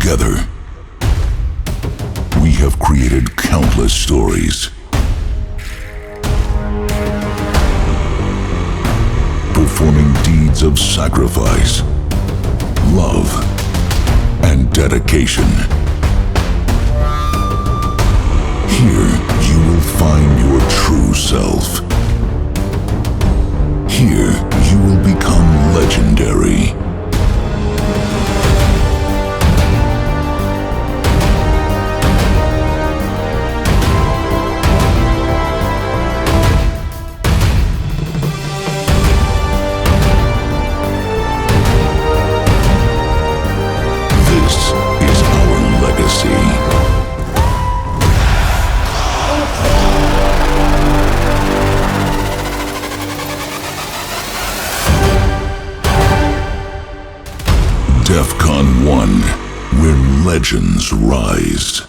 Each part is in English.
Together, we have created countless stories, performing deeds of sacrifice, love, and dedication. Here, you will find your true self. Here, you will become legendary. Defqon 1, where legends rise.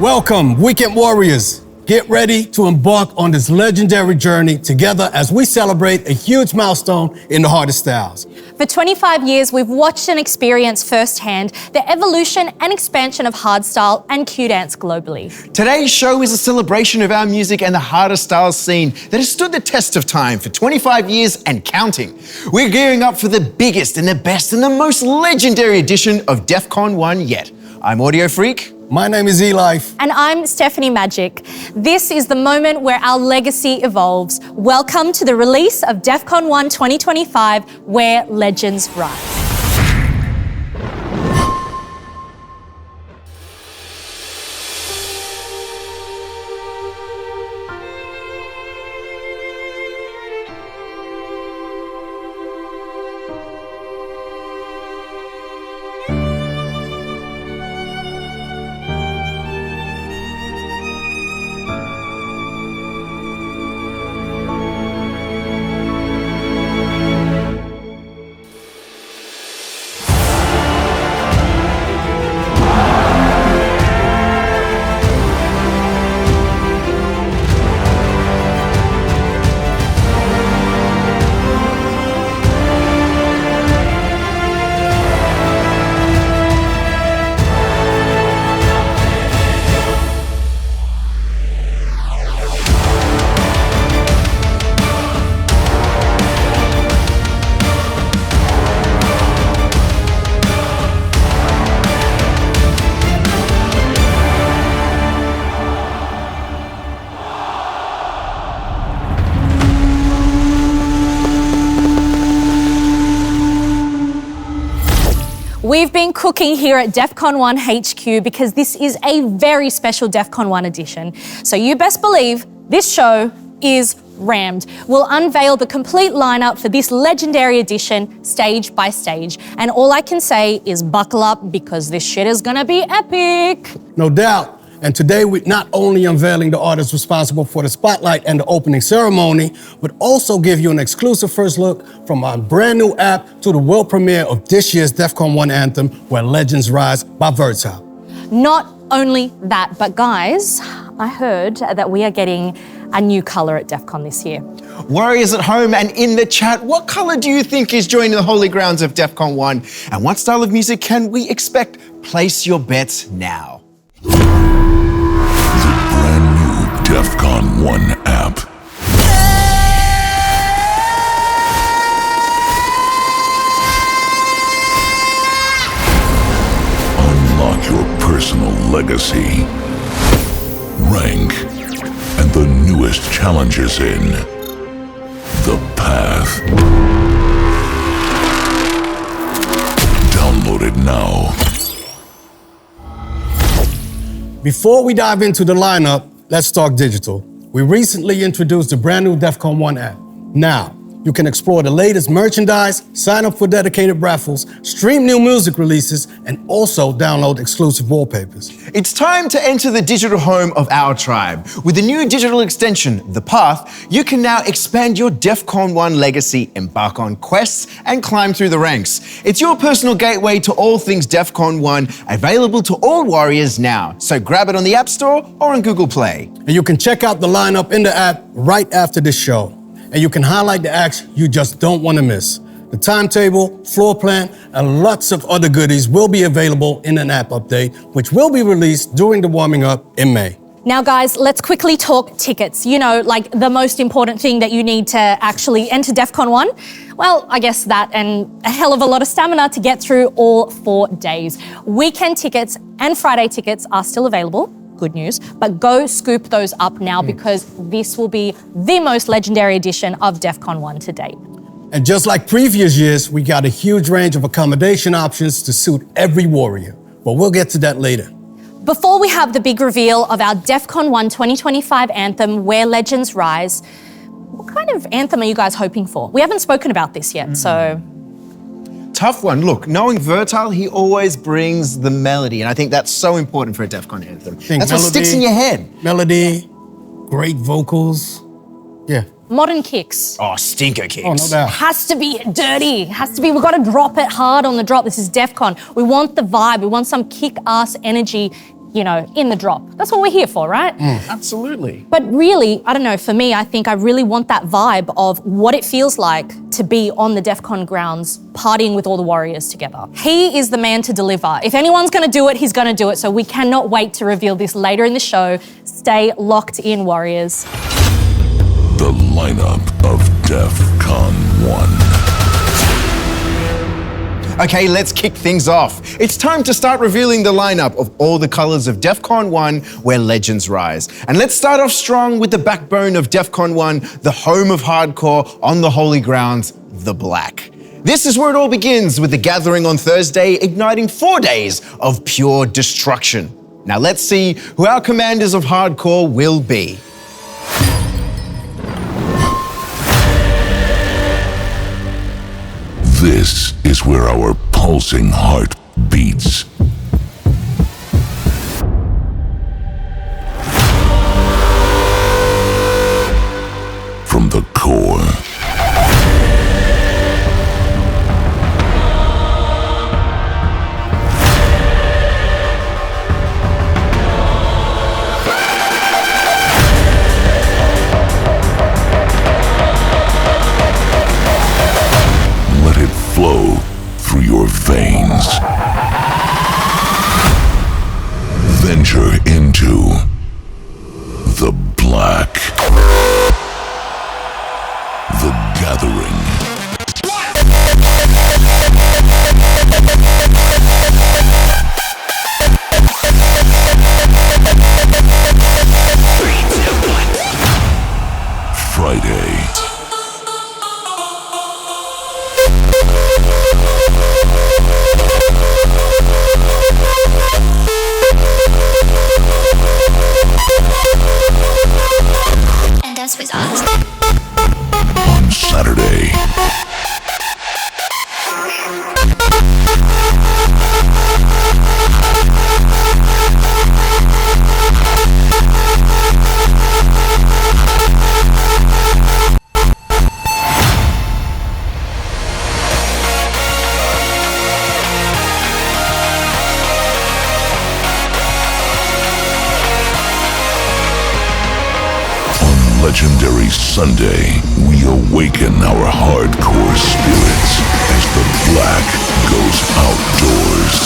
Welcome, Weekend Warriors. Get ready to embark on this legendary journey together as we celebrate a huge milestone in the heart of styles. For 25 years, we've watched and experienced firsthand the evolution and expansion of hardstyle and Q-dance globally. Today's show is a celebration of our music and the hardstyle scene that has stood the test of time for 25 years and counting. We're gearing up for the biggest and the best and the most legendary edition of Defqon 1 yet. I'm Audiofreq. My name is E-Life. And I'm Stephanie Magic. This is the moment where our legacy evolves. Welcome to the release of Defqon 1 2025, where legends rise. We've been cooking here at Defqon 1 HQ because this is a very special Defqon 1 edition. So you best believe this show is rammed. We'll unveil the complete lineup for this legendary edition, stage by stage. And all I can say is buckle up because this shit is gonna be epic. No doubt. And today we're not only unveiling the artists responsible for the spotlight and the opening ceremony, but also give you an exclusive first look from our brand new app to the world premiere of this year's Defqon 1 Anthem, Where Legends Rise by Vertile. Not only that, but guys, I heard that we are getting a new color at Defqon this year. Warriors at home and in the chat, what color do you think is joining the holy grounds of Defqon 1? And what style of music can we expect? Place your bets now. Defqon 1 app. Unlock your personal legacy, rank, and the newest challenges in The Path. Download it now. Before we dive into the lineup, let's talk digital. We recently introduced the brand new Defqon 1 app. Now, you can explore the latest merchandise, sign up for dedicated raffles, stream new music releases, and also download exclusive wallpapers. It's time to enter the digital home of our tribe. With the new digital extension, The Path, you can now expand your Defqon 1 legacy, embark on quests, and climb through the ranks. It's your personal gateway to all things Defqon 1, available to all warriors now. So grab it on the App Store or on Google Play. And you can check out the lineup in the app right after this show. And you can highlight the acts you just don't want to miss. The timetable, floor plan, and lots of other goodies will be available in an app update, which will be released during the warming up in May. Now, guys, let's quickly talk tickets. You know, like the most important thing that you need to actually enter Defqon 1. Well, I guess that and a hell of a lot of stamina to get through all 4 days. Weekend tickets and Friday tickets are still available. Good news. But go scoop those up now because this will be the most legendary edition of Defqon 1 to date. And just like previous years, we got a huge range of accommodation options to suit every warrior. But we'll get to that later. Before we have the big reveal of our Defqon 1 2025 anthem, Where Legends Rise, what kind of anthem are you guys hoping for? We haven't spoken about this yet, so... Tough one. Look, knowing Vertile, he always brings the melody, and I think that's so important for a Defqon anthem. That's what sticks in your head. Melody, great vocals. Yeah. Modern kicks. Oh, stinker kicks. Oh, no doubt. Has to be dirty. Has to be, we've got to drop it hard on the drop. This is Defqon. We want the vibe. We want some kick-ass energy, you know, in the drop. That's what we're here for, right? Absolutely. But really, I don't know, for me, I think I really want that vibe of what it feels like to be on the Defqon grounds, partying with all the warriors together. He is the man to deliver. If anyone's gonna do it, he's gonna do it. So we cannot wait to reveal this later in the show. Stay locked in, warriors. The lineup of Defqon 1. Okay, let's kick things off. It's time to start revealing the lineup of all the colors of Defqon 1, Where Legends Rise. And let's start off strong with the backbone of Defqon 1, the home of hardcore on the holy grounds, the Black. This is where it all begins with the gathering on Thursday, igniting 4 days of pure destruction. Now let's see who our commanders of hardcore will be. This is where our pulsing heart beats. From the core. Flow through your veins. Venture into the Black. The Gathering. Friday. With us. On Saturday. Legendary Sunday, we awaken our hardcore spirits as the Black goes outdoors.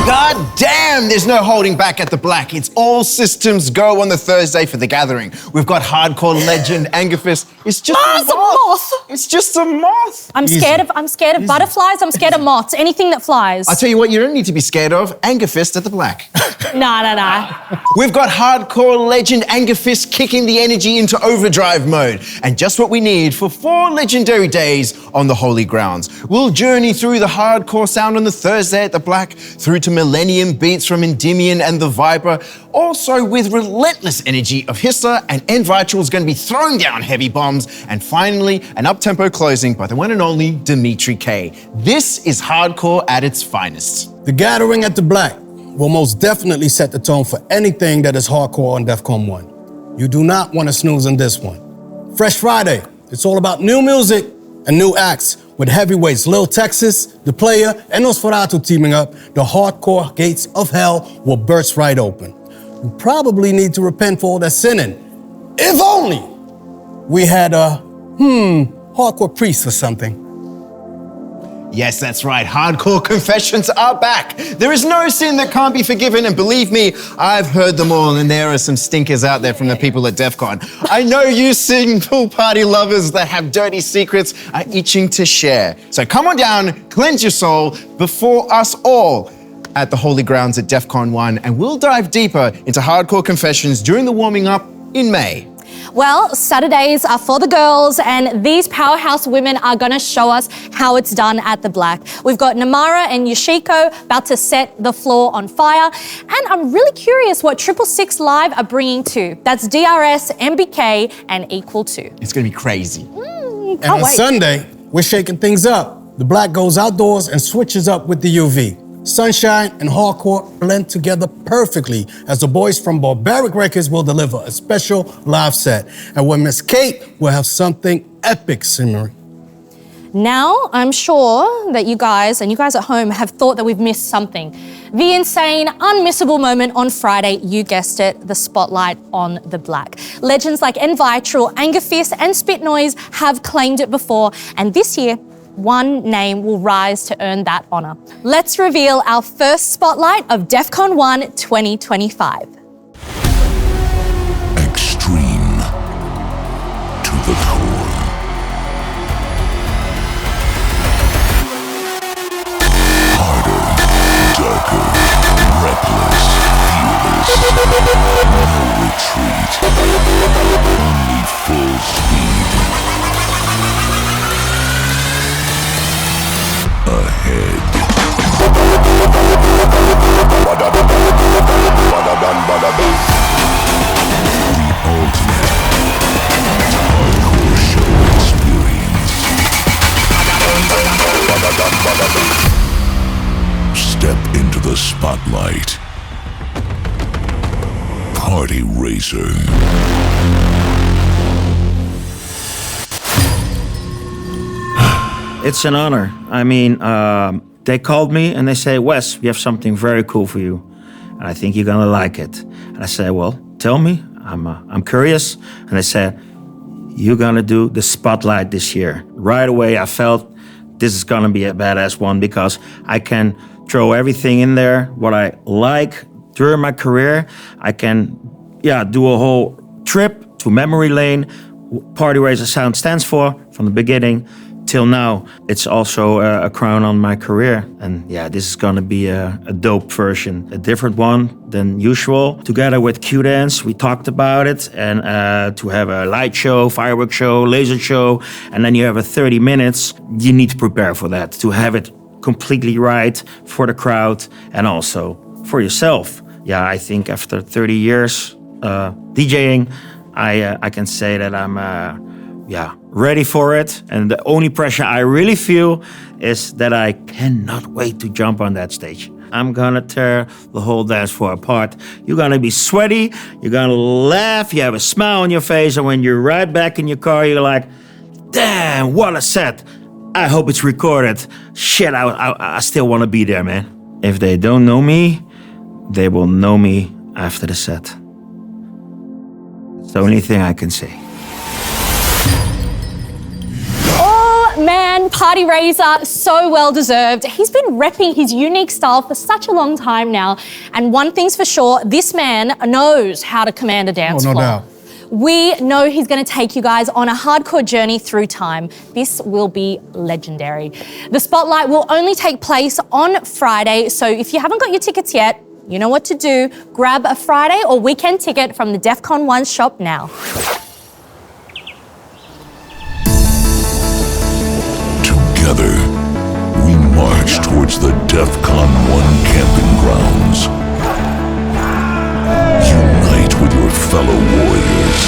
God damn, there's no holding back at the Black. It's all systems go on the Thursday for the gathering. We've got hardcore legend Angafist. It's just it's a moth. It's just a moth. I'm scared of butterflies. I'm scared of moths. Anything that flies. I tell you what, you don't need to be scared of Angafist at the Black. Nah. We've got hardcore legend Angafist kicking the energy into overdrive mode. And just what we need for 4 legendary days on the holy grounds. We'll journey through the hardcore sound on the Thursday at the Black, through to millennium beats from Endymion and the Viper, also with relentless energy of Hissa and Envital's going to be throwing down heavy bombs, and finally an up-tempo closing by the one and only Dimitri K. This is hardcore at its finest. The gathering at the Black will most definitely set the tone for anything that is hardcore on Defqon 1. You do not want to snooze on this one. Fresh Friday It's all about new music and new acts. With heavyweights Lil Texas, The Player, and Nosferatu teaming up, the hardcore gates of hell will burst right open. You probably need to repent for all that sinning. If only we had a, hardcore priest or something. Yes, that's right. Hardcore confessions are back. There is no sin that can't be forgiven, and believe me, I've heard them all, and there are some stinkers out there from the people at Defqon. I know you single party lovers that have dirty secrets are itching to share. So come on down, cleanse your soul before us all at the Holy Grounds at Defqon.1, and we'll dive deeper into hardcore confessions during the warming up in May. Well, Saturdays are for the girls, and these powerhouse women are gonna show us how it's done at the Black. We've got Namara and Yoshiko about to set the floor on fire, and I'm really curious what 666 Live are bringing too. That's DRS, MBK, and Equal 2. It's gonna be crazy. And on Sunday, we're shaking things up. The Black goes outdoors and switches up with the UV. Sunshine and hardcore blend together perfectly as the boys from Barbaric Records will deliver a special live set. And when Miss Kate will have something epic simmering. Now, I'm sure that you guys at home have thought that we've missed something. The insane, unmissable moment on Friday, you guessed it, the spotlight on the Black. Legends like Envitral, Anger Fist, and Spit Noise have claimed it before, and this year, one name will rise to earn that honor. Let's reveal our first spotlight of Defqon.1 2025. Extreme to the core. Harder, darker, reckless, fearless. No retreat. Only full speed. Ahead. The ultimate hardcore show experience. Step into the spotlight. Party Racer. It's an honor. I mean, they called me and they say, Wes, we have something very cool for you. And I think you're gonna like it. And I said, well, tell me, I'm curious. And they said, you're gonna do the spotlight this year. Right away, I felt this is gonna be a badass one because I can throw everything in there, what I like during my career. I can, do a whole trip to memory lane. Party Racer Sound stands for from the beginning till now. It's also a crown on my career. And this is gonna be a dope version, a different one than usual. Together with Q-Dance, we talked about it, and to have a light show, fireworks show, laser show, and then you have a 30 minutes, you need to prepare for that, to have it completely right for the crowd and also for yourself. I think after 30 years DJing, I can say that I'm ready for it. And the only pressure I really feel is that I cannot wait to jump on that stage. I'm gonna tear the whole dance floor apart. You're gonna be sweaty, you're gonna laugh, you have a smile on your face, and when you're right back in your car, you're like, damn, what a set. I hope it's recorded. Shit, I still wanna be there, man. If they don't know me, they will know me after the set. It's the only thing I can say. Man, Party Razor, so well deserved. He's been repping his unique style for such a long time now. And one thing's for sure, this man knows how to command a dance floor. No doubt. We know he's gonna take you guys on a hardcore journey through time. This will be legendary. The spotlight will only take place on Friday, so if you haven't got your tickets yet, you know what to do. Grab a Friday or weekend ticket from the Defqon.1 shop now. Together, we march towards the Defqon.1 camping grounds. Unite with your fellow warriors.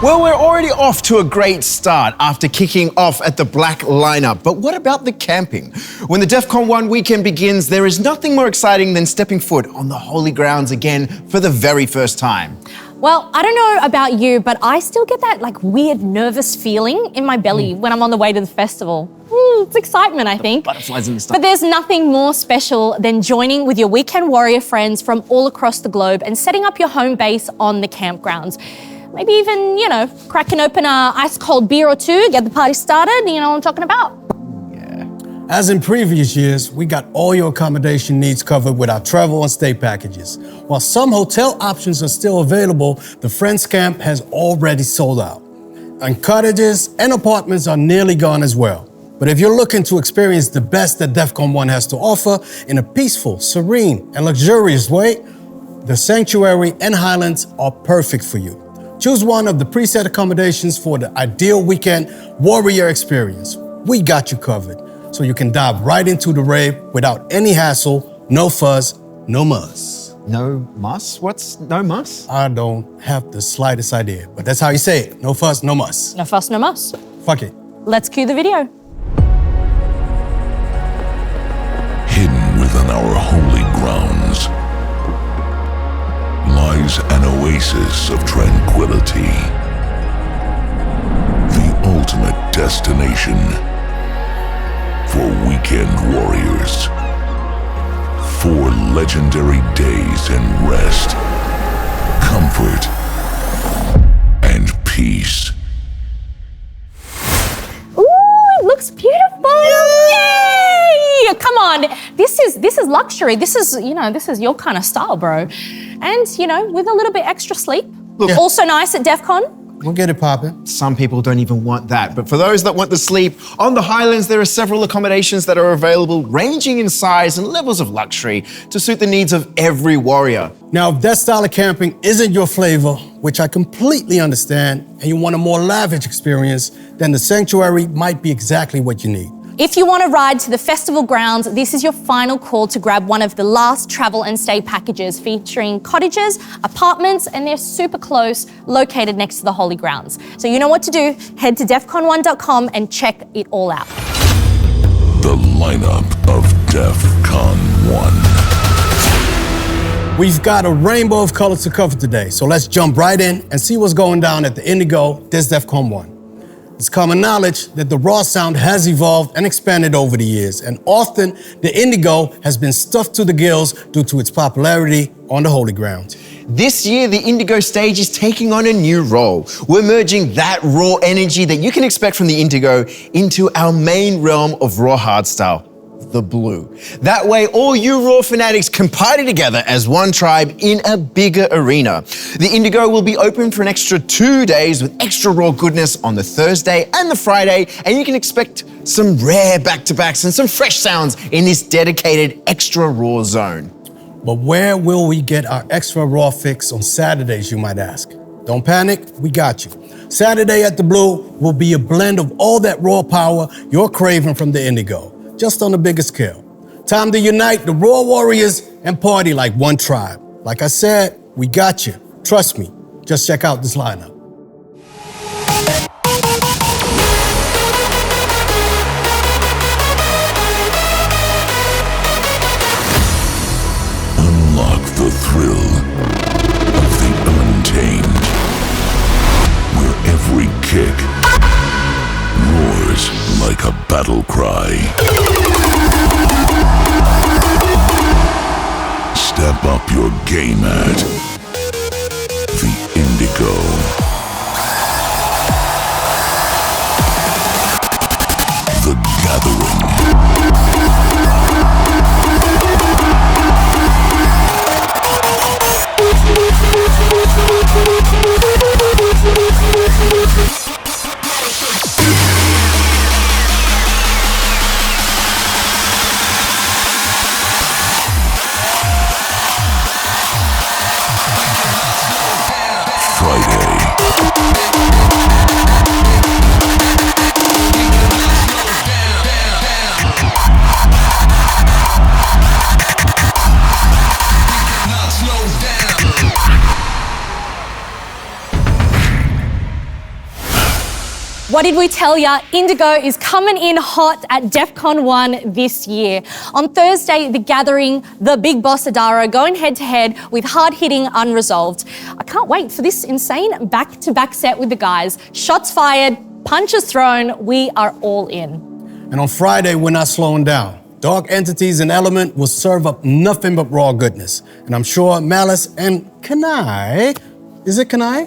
Well, we're already off to a great start after kicking off at the black lineup. But what about the camping? When the Defqon 1 weekend begins, there is nothing more exciting than stepping foot on the holy grounds again for the very first time. Well, I don't know about you, but I still get that weird nervous feeling in my belly when I'm on the way to the festival. It's excitement, I think. Butterflies in the stomach. But there's nothing more special than joining with your weekend warrior friends from all across the globe and setting up your home base on the campgrounds. Maybe even, cracking open a ice cold beer or two, get the party started, you know what I'm talking about. As in previous years, we got all your accommodation needs covered with our travel and stay packages. While some hotel options are still available, the Friends Camp has already sold out. And cottages and apartments are nearly gone as well. But if you're looking to experience the best that Defqon 1 has to offer in a peaceful, serene, and luxurious way, the Sanctuary and Highlands are perfect for you. Choose one of the preset accommodations for the ideal weekend warrior experience. We got you covered, so you can dive right into the rave without any hassle, no fuzz, no muss. No muss? What's no muss? I don't have the slightest idea, but that's how you say it. No fuss, no muss. No fuss, no muss. Fuck it. Let's cue the video. Hidden within our holy grounds lies an oasis of tranquility. The ultimate destination for weekend warriors. 4 legendary days in rest, comfort, and peace. Ooh, it looks beautiful! Yay! Come on, this is luxury. This is your kind of style, bro. And with a little bit extra sleep. Look, also nice at Defqon. We'll get it poppin'. Some people don't even want that. But for those that want the sleep, on the Highlands there are several accommodations that are available, ranging in size and levels of luxury to suit the needs of every warrior. Now, if that style of camping isn't your flavor, which I completely understand, and you want a more lavish experience, then the Sanctuary might be exactly what you need. If you want to ride to the festival grounds, this is your final call to grab one of the last travel and stay packages featuring cottages, apartments, and they're super close, located next to the holy grounds. So you know what to do. Head to defqon1.com and check it all out. The lineup of Defqon 1. We've got a rainbow of colors to cover today, so let's jump right in and see what's going down at the Indigo this Defqon 1. It's common knowledge that the raw sound has evolved and expanded over the years, and often the Indigo has been stuffed to the gills due to its popularity on the holy ground. This year, the Indigo stage is taking on a new role. We're merging that raw energy that you can expect from the Indigo into our main realm of raw hardstyle, the blue. That way, all you raw fanatics can party together as one tribe in a bigger arena. The Indigo will be open for an extra 2 days with extra raw goodness on the Thursday and the Friday, and you can expect some rare back-to-backs and some fresh sounds in this dedicated extra raw zone. But where will we get our extra raw fix on Saturdays, you might ask? Don't panic, we got you. Saturday at the Blue will be a blend of all that raw power you're craving from the Indigo, just on a bigger scale. Time to unite the raw warriors and party like one tribe. Like I said, we got you. Trust me, just check out this lineup. Unlock the thrill of the untamed, where every kick roars like a battle cry. Step up your game at the Indigo. The Gathering. Friday, What did we tell ya? Indigo is coming in hot at Defqon 1 this year. On Thursday, The Gathering, the Big Boss Adara going head-to-head with hard-hitting Unresolved. I can't wait for this insane back-to-back set with the guys. Shots fired, punches thrown, we are all in. And on Friday, we're not slowing down. Dark Entities and Element will serve up nothing but raw goodness. And I'm sure Malice and Kanai, is it Kanai?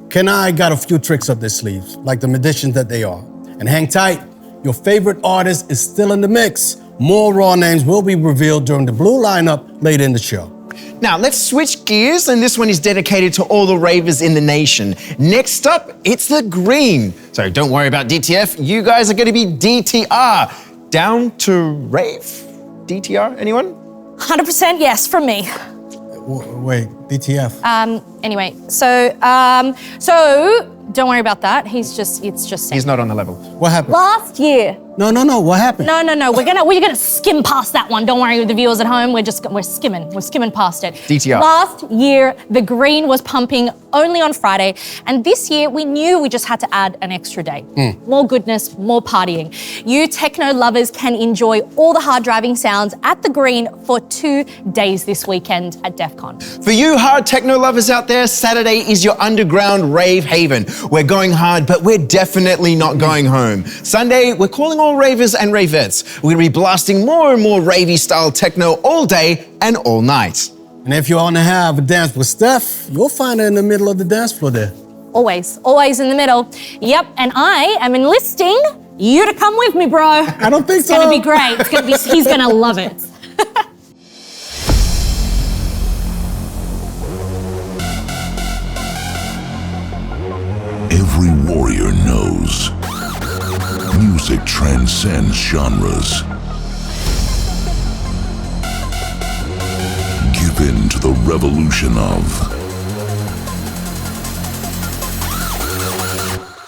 Kanai got a few tricks up their sleeves, like the magicians that they are. And hang tight, your favorite artist is still in the mix. More raw names will be revealed during the blue lineup later in the show. Now, let's switch gears, and this one is dedicated to all the ravers in the nation. Next up, it's the green. So don't worry about DTF, you guys are gonna be DTR. Down to rave? DTR, anyone? 100% yes from me. Wait, DTF? Anyway, so don't worry about that. It's just He's not on the level. What happened? last year. No, what happened? No. We're gonna skim past that one. Don't worry, with the viewers at home. We're skimming past it. DTR. Last year, the green was pumping only on Friday, and this year we knew we just had to add an extra day. More goodness, more partying. You techno lovers can enjoy all the hard driving sounds at the green for 2 days this weekend at Defqon. For you hard techno lovers out there, Saturday is your underground rave haven. We're going hard, but we're definitely not going home. Sunday, we're calling all ravers and ravettes. We're gonna be blasting more and more ravey style techno all day and all night. And if you want to have a dance with Steph, you'll find her in the middle of the dance floor there. Always in the middle. Yep, and I am enlisting you to come with me, bro. I don't think so. It's gonna be great. He's gonna love it. Every warrior knows music transcends genres. Give in to the revolution of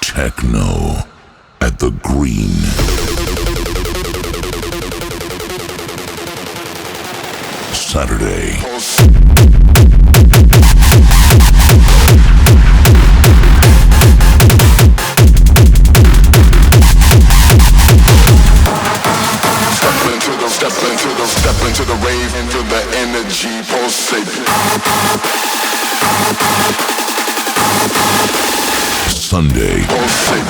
techno at the green. Saturday. Step into the rave, into the energy pulsate. Sunday. Pulsate.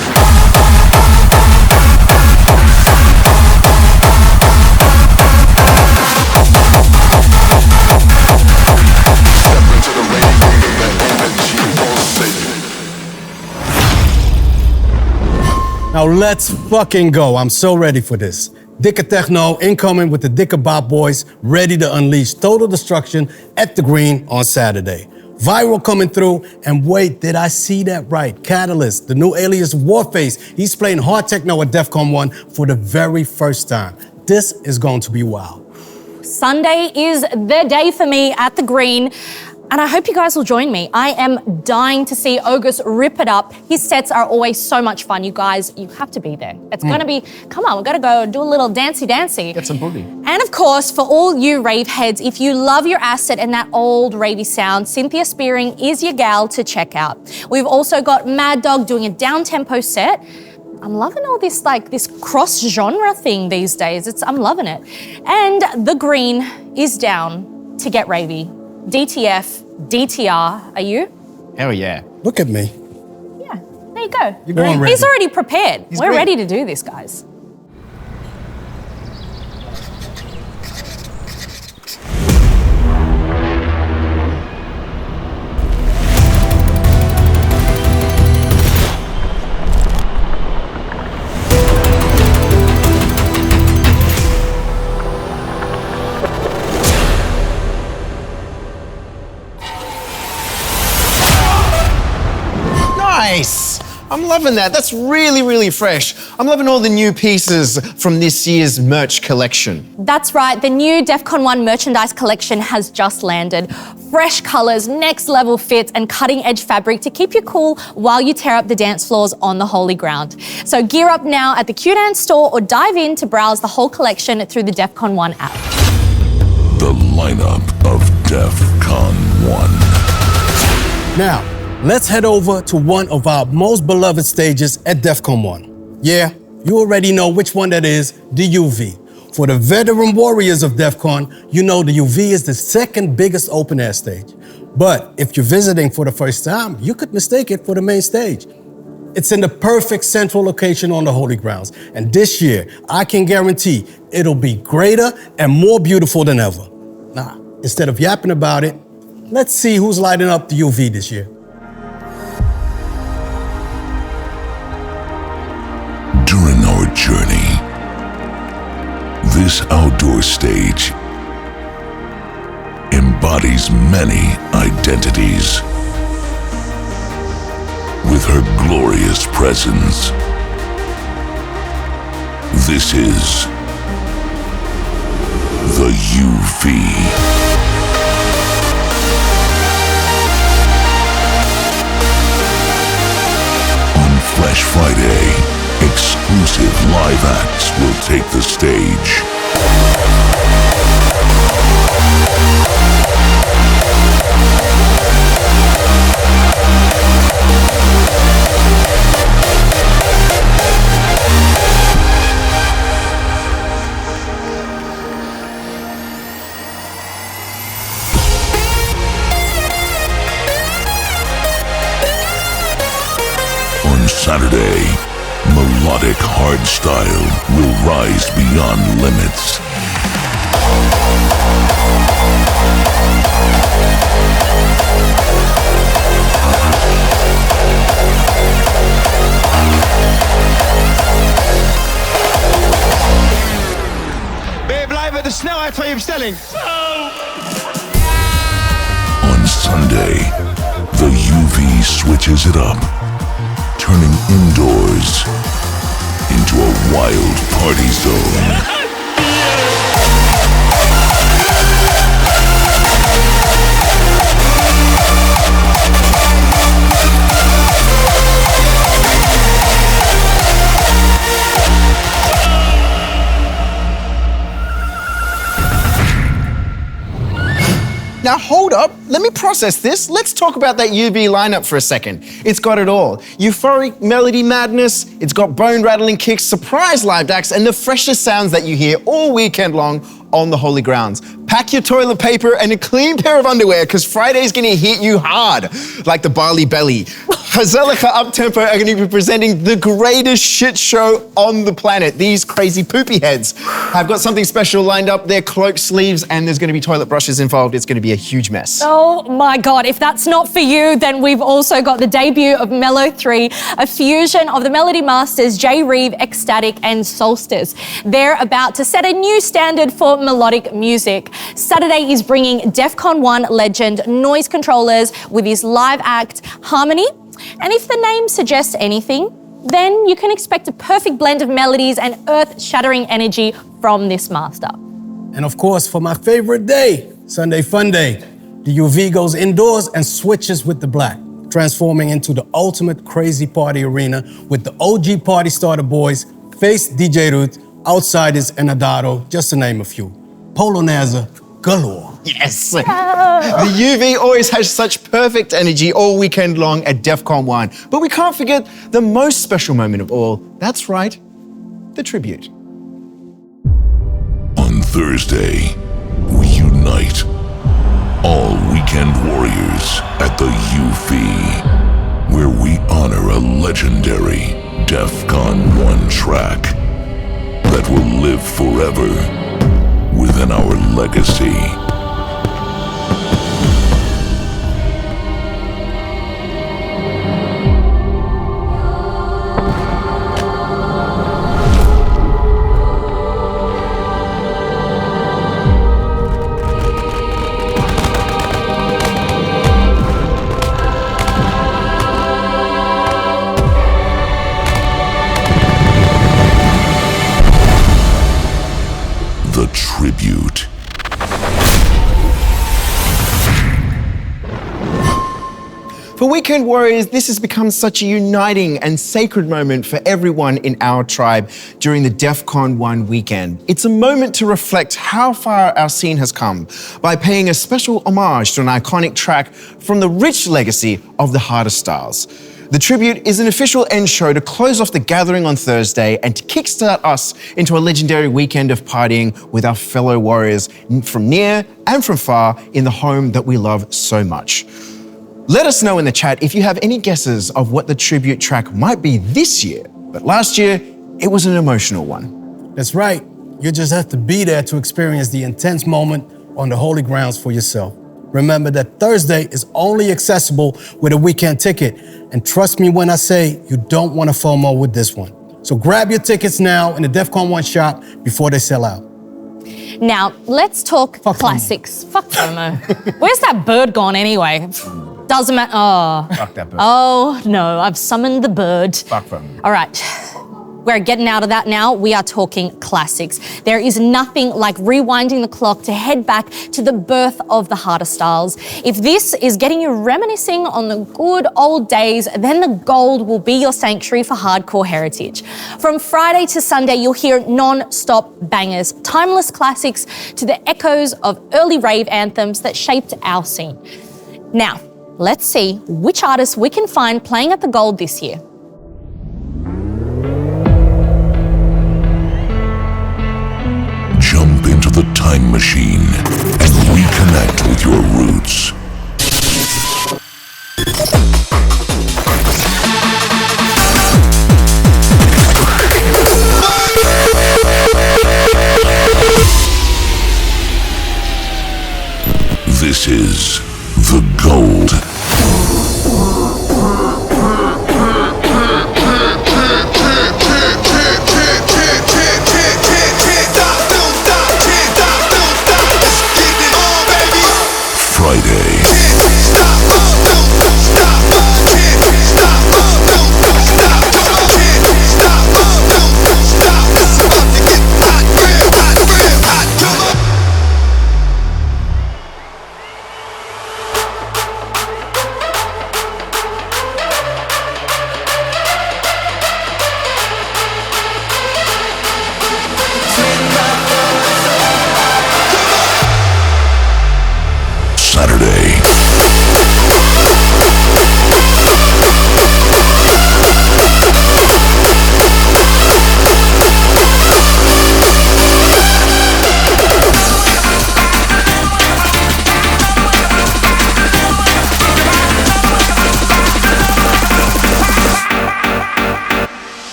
Step into the rave, into the energy pulsate. Now let's fucking go. I'm so ready for this. Dikke Techno incoming with the Dikke Bop Boys, ready to unleash total destruction at the green on Saturday. Viral coming through, and wait, did I see that right? Catalyst, the new alias Warface, he's playing hard techno at Defqon 1 for the very first time. This is going to be wild. Sunday is the day for me at the green, and I hope you guys will join me. I am dying to see August rip it up. His sets are always so much fun. You guys, you have to be there. It's gonna be, come on, we're gonna go do a little dancey. Get some booty. And of course, for all you rave heads, if you love your asset and that old ravey sound, Cynthia Spearing is your gal to check out. We've also got Mad Dog doing a down-tempo set. I'm loving all this this cross-genre thing these days. I'm loving it. And the green is down to get ravey. DTF, DTR, are you? Hell yeah. Look at me. Yeah, there you go. You're going ready. He's already prepared. We're great. ready to do this, guys. Nice! I'm loving that. That's really, really fresh. I'm loving all the new pieces from this year's merch collection. That's right, the new Defqon 1 merchandise collection has just landed. Fresh colours, next level fits, and cutting edge fabric to keep you cool while you tear up the dance floors on the holy ground. So gear up now at the Q-Dance store or dive in to browse the whole collection through the Defqon 1 app. The lineup of Defqon 1. Now, let's head over to one of our most beloved stages at Defqon 1. Yeah, you already know which one that is, the UV. For the veteran warriors of Defqon, you know the UV is the second biggest open air stage. But if you're visiting for the first time, you could mistake it for the main stage. It's in the perfect central location on the holy grounds. And this year, I can guarantee it'll be greater and more beautiful than ever. Now, instead of yapping about it, let's see who's lighting up the UV this year. During our journey, this outdoor stage embodies many identities. With her glorious presence, this is the UV. On Flash Friday, exclusive live acts will take the stage. On Saturday, melodic hardstyle will rise beyond limits. Ben je blij met de snelheid van je bestelling? On Sunday, the UV switches it up, turning indoors into a wild party zone. Now hold up, let me process this. Let's talk about that UV lineup for a second. It's got it all. Euphoric melody madness, it's got bone-rattling kicks, surprise live acts, and the freshest sounds that you hear all weekend long on the holy grounds. Pack your toilet paper and a clean pair of underwear, because Friday's gonna hit you hard, like the Barley Belly. Hazelika Uptempo are gonna be presenting the greatest shit show on the planet. These crazy poopy heads have got something special lined up. They're cloak sleeves, and there's gonna be toilet brushes involved. It's gonna be a huge mess. Oh my God, if that's not for you, then we've also got the debut of Mellow 3, a fusion of the Melody Masters, J. Reeve, Ecstatic, and Solstice. They're about to set a new standard for melodic music. Saturday is bringing Defqon 1 legend Noise Controllers with his live act, Harmony. And if the name suggests anything, then you can expect a perfect blend of melodies and earth-shattering energy from this master. And of course, for my favorite day, Sunday Fun Day, the UV goes indoors and switches with the black, transforming into the ultimate crazy party arena with the OG party starter boys, Face DJ Root, Outsiders, and Adaro, just to name a few. Polonaise galore. Yes! The UV always has such perfect energy all weekend long at Defqon 1. But we can't forget the most special moment of all. That's right, the tribute. On Thursday, we unite all weekend warriors at the UV, where we honor a legendary Defqon 1 track that will live forever within our legacy. The tribute. For weekend warriors, this has become such a uniting and sacred moment for everyone in our tribe during the Defqon.1 weekend. It's a moment to reflect how far our scene has come by paying a special homage to an iconic track from the rich legacy of the Harder Styles. The tribute is an official end show to close off the gathering on Thursday and to kickstart us into a legendary weekend of partying with our fellow warriors from near and from far in the home that we love so much. Let us know in the chat if you have any guesses of what the tribute track might be this year. But last year, it was an emotional one. That's right. You just have to be there to experience the intense moment on the holy grounds for yourself. Remember that Thursday is only accessible with a weekend ticket. And trust me when I say you don't want to FOMO with this one. So grab your tickets now in the Defqon.1 shop before they sell out. Now, let's talk Fuck classics. Fuck FOMO. Where's that bird gone anyway? Doesn't matter. Oh. Fuck that bird. Oh, no, I've summoned the bird. Fuck FOMO. All right. We're getting out of that now. We are talking classics. There is nothing like rewinding the clock to head back to the birth of the Harder Styles. If this is getting you reminiscing on the good old days, then the gold will be your sanctuary for hardcore heritage. From Friday to Sunday, you'll hear non-stop bangers, timeless classics to the echoes of early rave anthems that shaped our scene. Now, let's see which artists we can find playing at the Gold this year. Jump into the time machine and reconnect with your roots. This is the Gold. Friday. Saturday.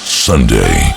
Sunday.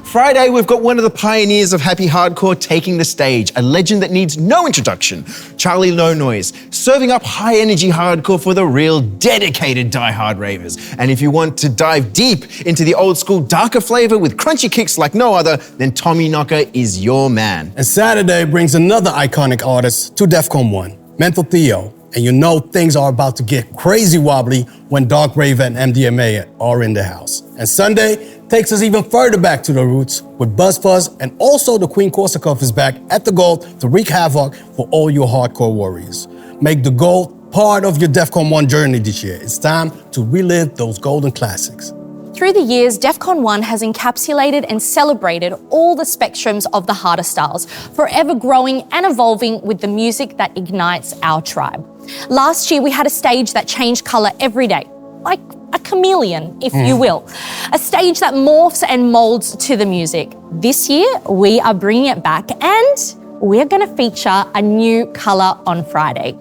Friday, we've got one of the pioneers of happy hardcore taking the stage, a legend that needs no introduction, Charlie No Noise, serving up high-energy hardcore for the real dedicated die-hard ravers. And if you want to dive deep into the old-school darker flavor with crunchy kicks like no other, then Tommy Knocker is your man. And Saturday brings another iconic artist to Defqon.1, Mental Theo. And you know things are about to get crazy wobbly when Dark Rave and MDMA are in the house. And Sunday takes us even further back to the roots with Buzz Fuzz, and also the Queen Korsakov is back at the Gold to wreak havoc for all your hardcore warriors. Make the Gold part of your Defqon.1 journey this year. It's time to relive those golden classics. Through the years, Defqon.1 has encapsulated and celebrated all the spectrums of the Harder Styles, forever growing and evolving with the music that ignites our tribe. Last year, we had a stage that changed colour every day, like a chameleon, if you will. A stage that morphs and molds to the music. This year, we are bringing it back, and we're going to feature a new colour on Friday.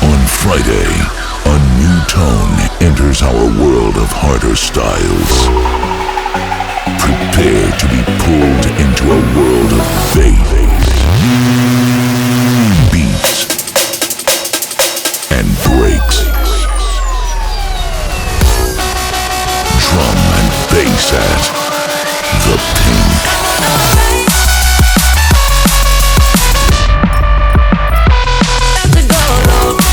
On Friday, a new tone enters our world of harder styles. Prepare to be pulled into a world of faith, beats, and breaks. Drum and bass at the Pink. To go low.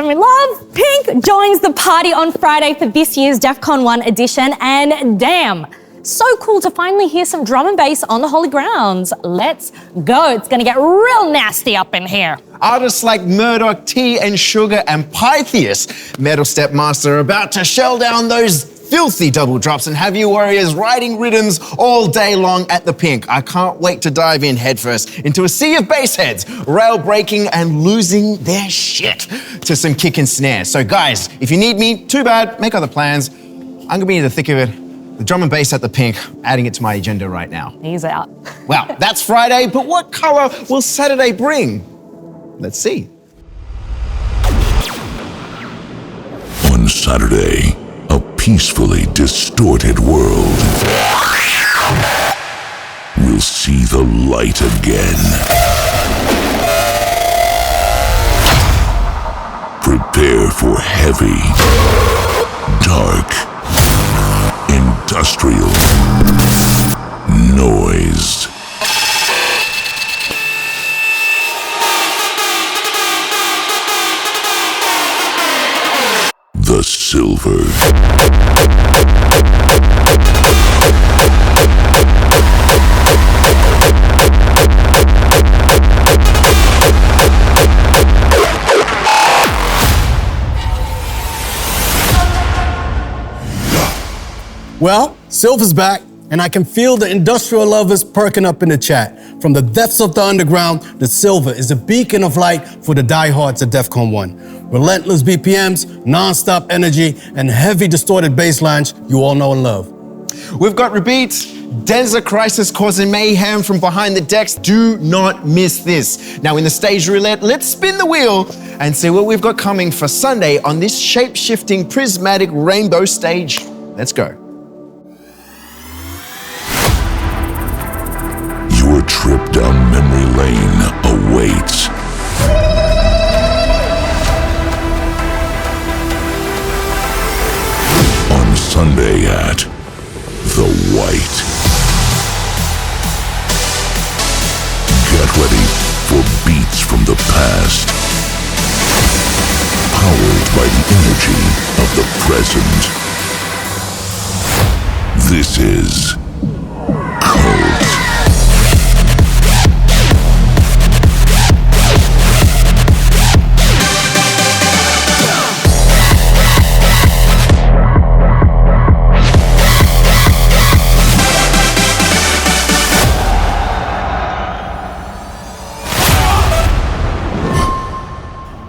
I'm in love. Pink joins the party on Friday for this year's Defqon 1 edition, and damn, so cool to finally hear some drum and bass on the holy grounds. Let's go. It's gonna get real nasty up in here. Artists like Murdoch, T and Sugar, and Pythias, Metal Stepmaster, are about to shell down those filthy double drops and have you warriors riding rhythms all day long at the Pink. I can't wait to dive in headfirst into a sea of bass heads, rail breaking and losing their shit to some kick and snare. So guys, if you need me, too bad, make other plans. I'm gonna be in the thick of it. The drum and bass at the Pink, adding it to my agenda right now. He's out. Well, that's Friday, but what color will Saturday bring? Let's see. On Saturday, a peacefully distorted world will see the light again. Prepare for heavy, dark, industrial noise. The Silver. Well, Silver's back, and I can feel the industrial lovers perking up in the chat. From the depths of the underground, the Silver is a beacon of light for the diehards at Defqon 1. Relentless BPMs, non-stop energy, and heavy distorted bass lines you all know and love. We've got repeats, Denza Crisis causing mayhem from behind the decks. Do not miss this. Now in the stage roulette, let's spin the wheel and see what we've got coming for Sunday on this shape-shifting prismatic rainbow stage. Let's go. Your trip down memory lane awaits. On Sunday at The White. Get ready for beats from the past, powered by the energy of the present. This is Cult.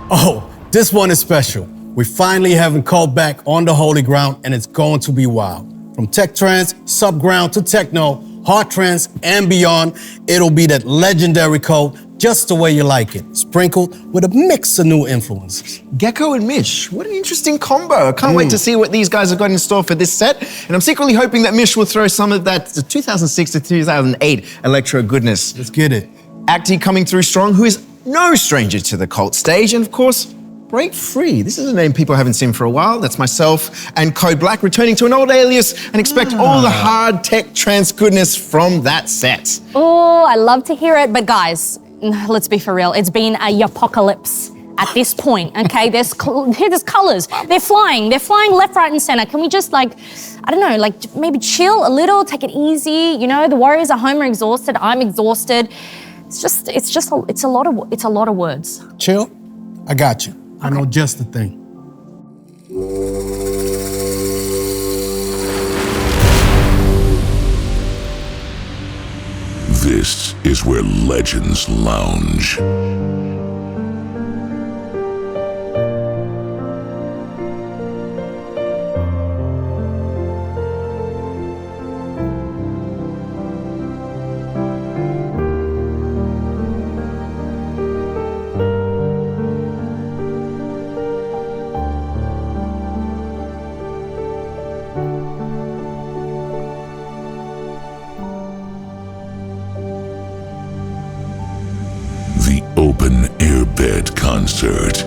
Oh, this one is special. We finally having Cult back on the holy ground, and it's going to be wild. From tech trance, subground to techno, hard trance, and beyond, it'll be that legendary Cult just the way you like it, sprinkled with a mix of new influences. Gecko and Mish, what an interesting combo. I can't wait to see what these guys have got in store for this set. And I'm secretly hoping that Mish will throw some of that 2006 to 2008 electro goodness. Let's get it. Acti coming through strong, who is no stranger to the Cult stage. And of course, Break Free. This is a name people haven't seen for a while. That's myself and Code Black returning to an old alias, and expect all the hard tech trance goodness from that set. Oh, I love to hear it, but guys, let's be for real. It's been a apocalypse at this point, okay? There's colors. They're flying left, right, and center. Can we just I don't know, maybe chill a little, take it easy? You know, the Warriors at home are exhausted. I'm exhausted. It's a lot of words. Chill, I got you. I know just the thing. This is where legends lounge. Open airbed concert.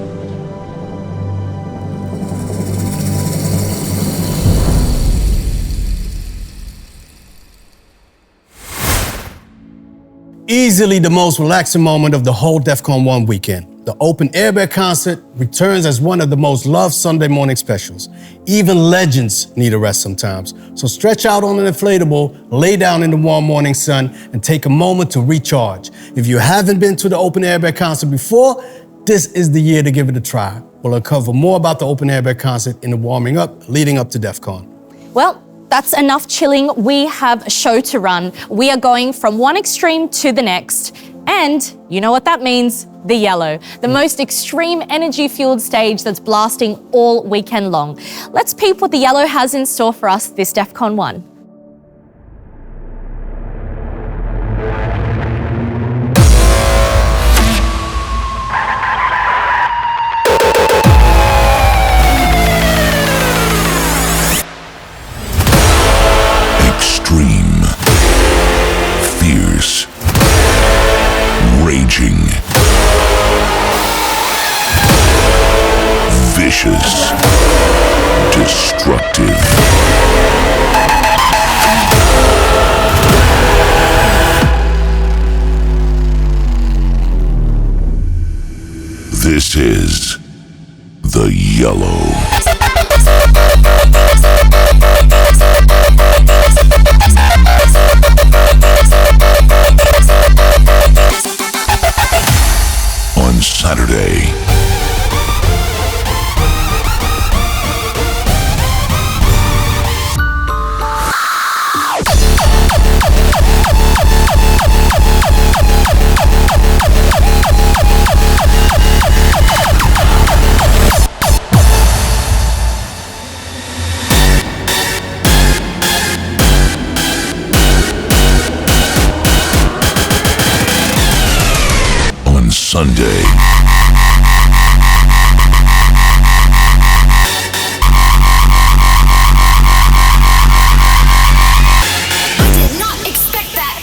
Easily the most relaxing moment of the whole Defqon 1 weekend. The Open Airbag concert returns as one of the most loved Sunday morning specials. Even legends need a rest sometimes. So stretch out on an inflatable, lay down in the warm morning sun, and take a moment to recharge. If you haven't been to the Open Airbag concert before, this is the year to give it a try. We'll uncover more about the Open Airbag concert in the warming up leading up to Defqon. Well, that's enough chilling. We have a show to run. We are going from one extreme to the next. And you know what that means? The Yellow, the most extreme energy-fueled stage that's blasting all weekend long. Let's peep what the Yellow has in store for us this Defqon 1. Extreme, fierce, raging, vicious, destructive. This is the Yellow. On Saturday, on Sunday, Did not expect that.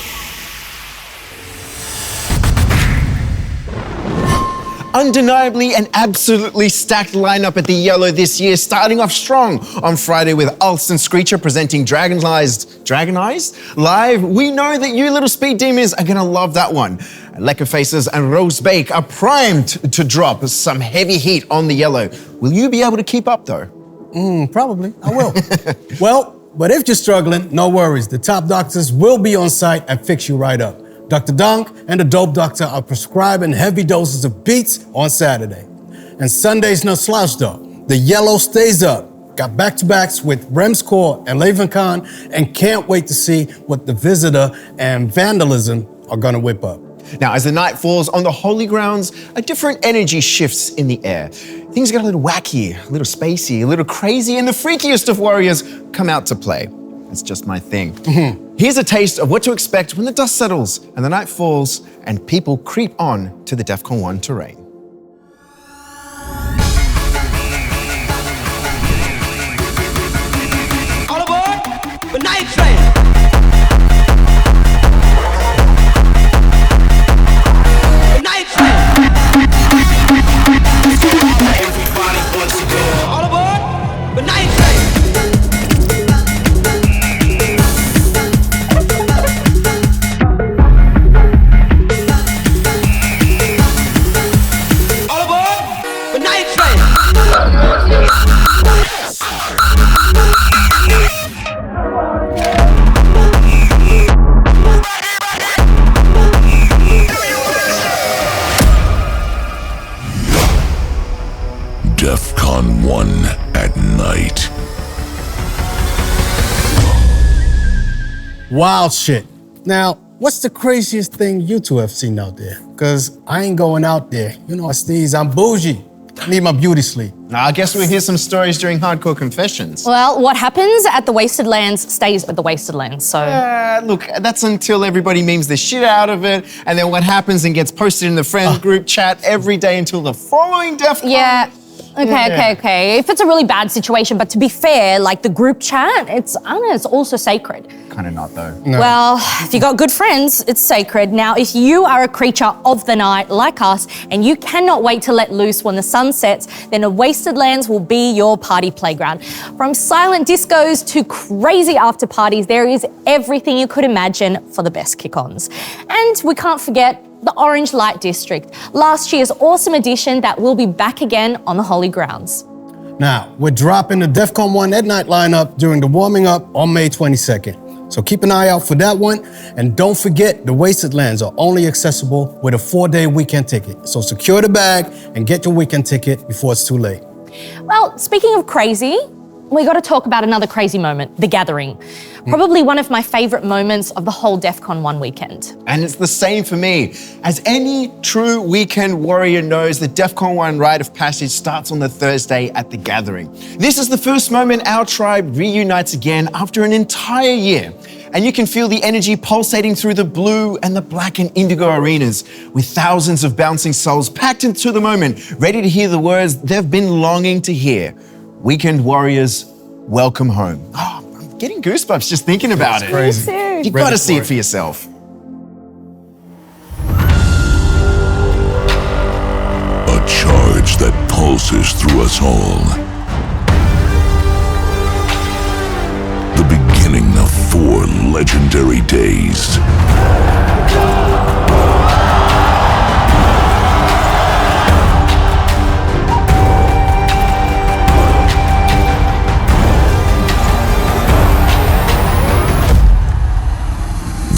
Undeniably an absolutely stacked lineup at the Yellow this year, starting off strong on Friday with Ulst and Screecher presenting Dragon Eyes live. We know that you little speed demons are gonna love that one. Lekker Faces and Rose Bake are primed to drop some heavy heat on the Yellow. Will you be able to keep up though? Probably, I will. Well, but if you're struggling, no worries. The top doctors will be on site and fix you right up. Dr. Donk and the Dope Doctor are prescribing heavy doses of beats on Saturday. And Sunday's no slouch though. The Yellow stays up. Got back-to-backs with Rems Core and Levincon, and can't wait to see what the Visitor and Vandalism are gonna whip up. Now, as the night falls on the holy grounds, a different energy shifts in the air. Things get a little wacky, a little spacey, a little crazy, and the freakiest of warriors come out to play. That's just my thing. Here's a taste of what to expect when the dust settles and the night falls and people creep on to the Defqon 1 terrain. All aboard the night train. The night train. All aboard the night train. All aboard the night train. Defqon 1 at night. Wild shit. Now, what's the craziest thing you two have seen out there? Because I ain't going out there. You know, Steez, I'm bougie. I need my beauty sleep. Now, I guess we'll hear some stories during Hardcore Confessions. Well, what happens at the Wasted Lands stays at the Wasted Lands, so... Look, that's until everybody memes the shit out of it, and then what happens and gets posted in the friend group chat every day until the following Defqon. Yeah. Okay. If it's a really bad situation, but to be fair, like the group chat, I don't know, it's also sacred. Kind of not though. Well, if you got good friends, it's sacred. Now, if you are a creature of the night like us, and you cannot wait to let loose when the sun sets, then a Wasted Lands will be your party playground. From silent discos to crazy after parties, there is everything you could imagine for the best kick-ons. And we can't forget the Orange Light District, last year's awesome edition that will be back again on the holy grounds. Now, we're dropping the Defqon 1 at night lineup during the warming up on May 22nd. So keep an eye out for that one. And don't forget, the Wasted Lands are only accessible with a 4-day weekend ticket. So secure the bag and get your weekend ticket before it's too late. Well, speaking of crazy, we got to talk about another crazy moment, The Gathering. Probably one of my favorite moments of the whole Defqon 1 weekend. And it's the same for me. As any true weekend warrior knows, the Defqon 1 rite of passage starts on the Thursday at The Gathering. This is the first moment our tribe reunites again after an entire year. And you can feel the energy pulsating through the blue and the black and indigo arenas, with thousands of bouncing souls packed into the moment, ready to hear the words they've been longing to hear. Weekend warriors, welcome home. Oh, I'm getting goosebumps just thinking about it. Crazy. You gotta see it for yourself. A charge that pulses through us all. The beginning of 4 legendary days.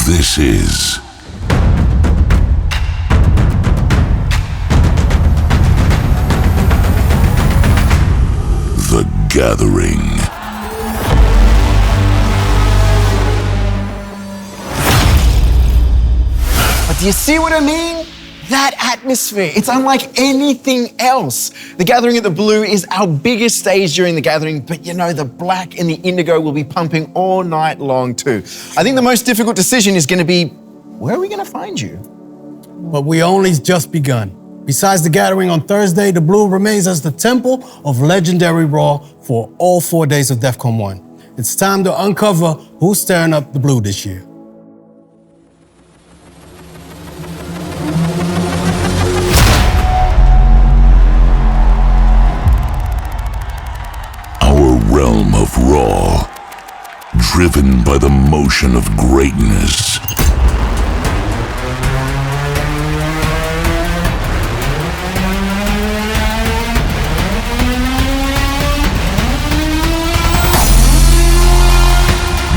This is The Gathering. But do you see what I mean? That atmosphere, it's unlike anything else. The Gathering at the Blue is our biggest stage during the Gathering, but you know, the black and the indigo will be pumping all night long too. I think the most difficult decision is gonna be, where are we gonna find you? But we only just begun. Besides the Gathering on Thursday, the Blue remains as the temple of legendary Raw for all 4 days of Defqon 1. It's time to uncover who's stirring up the Blue this year. Realm of Raw, driven by the motion of greatness.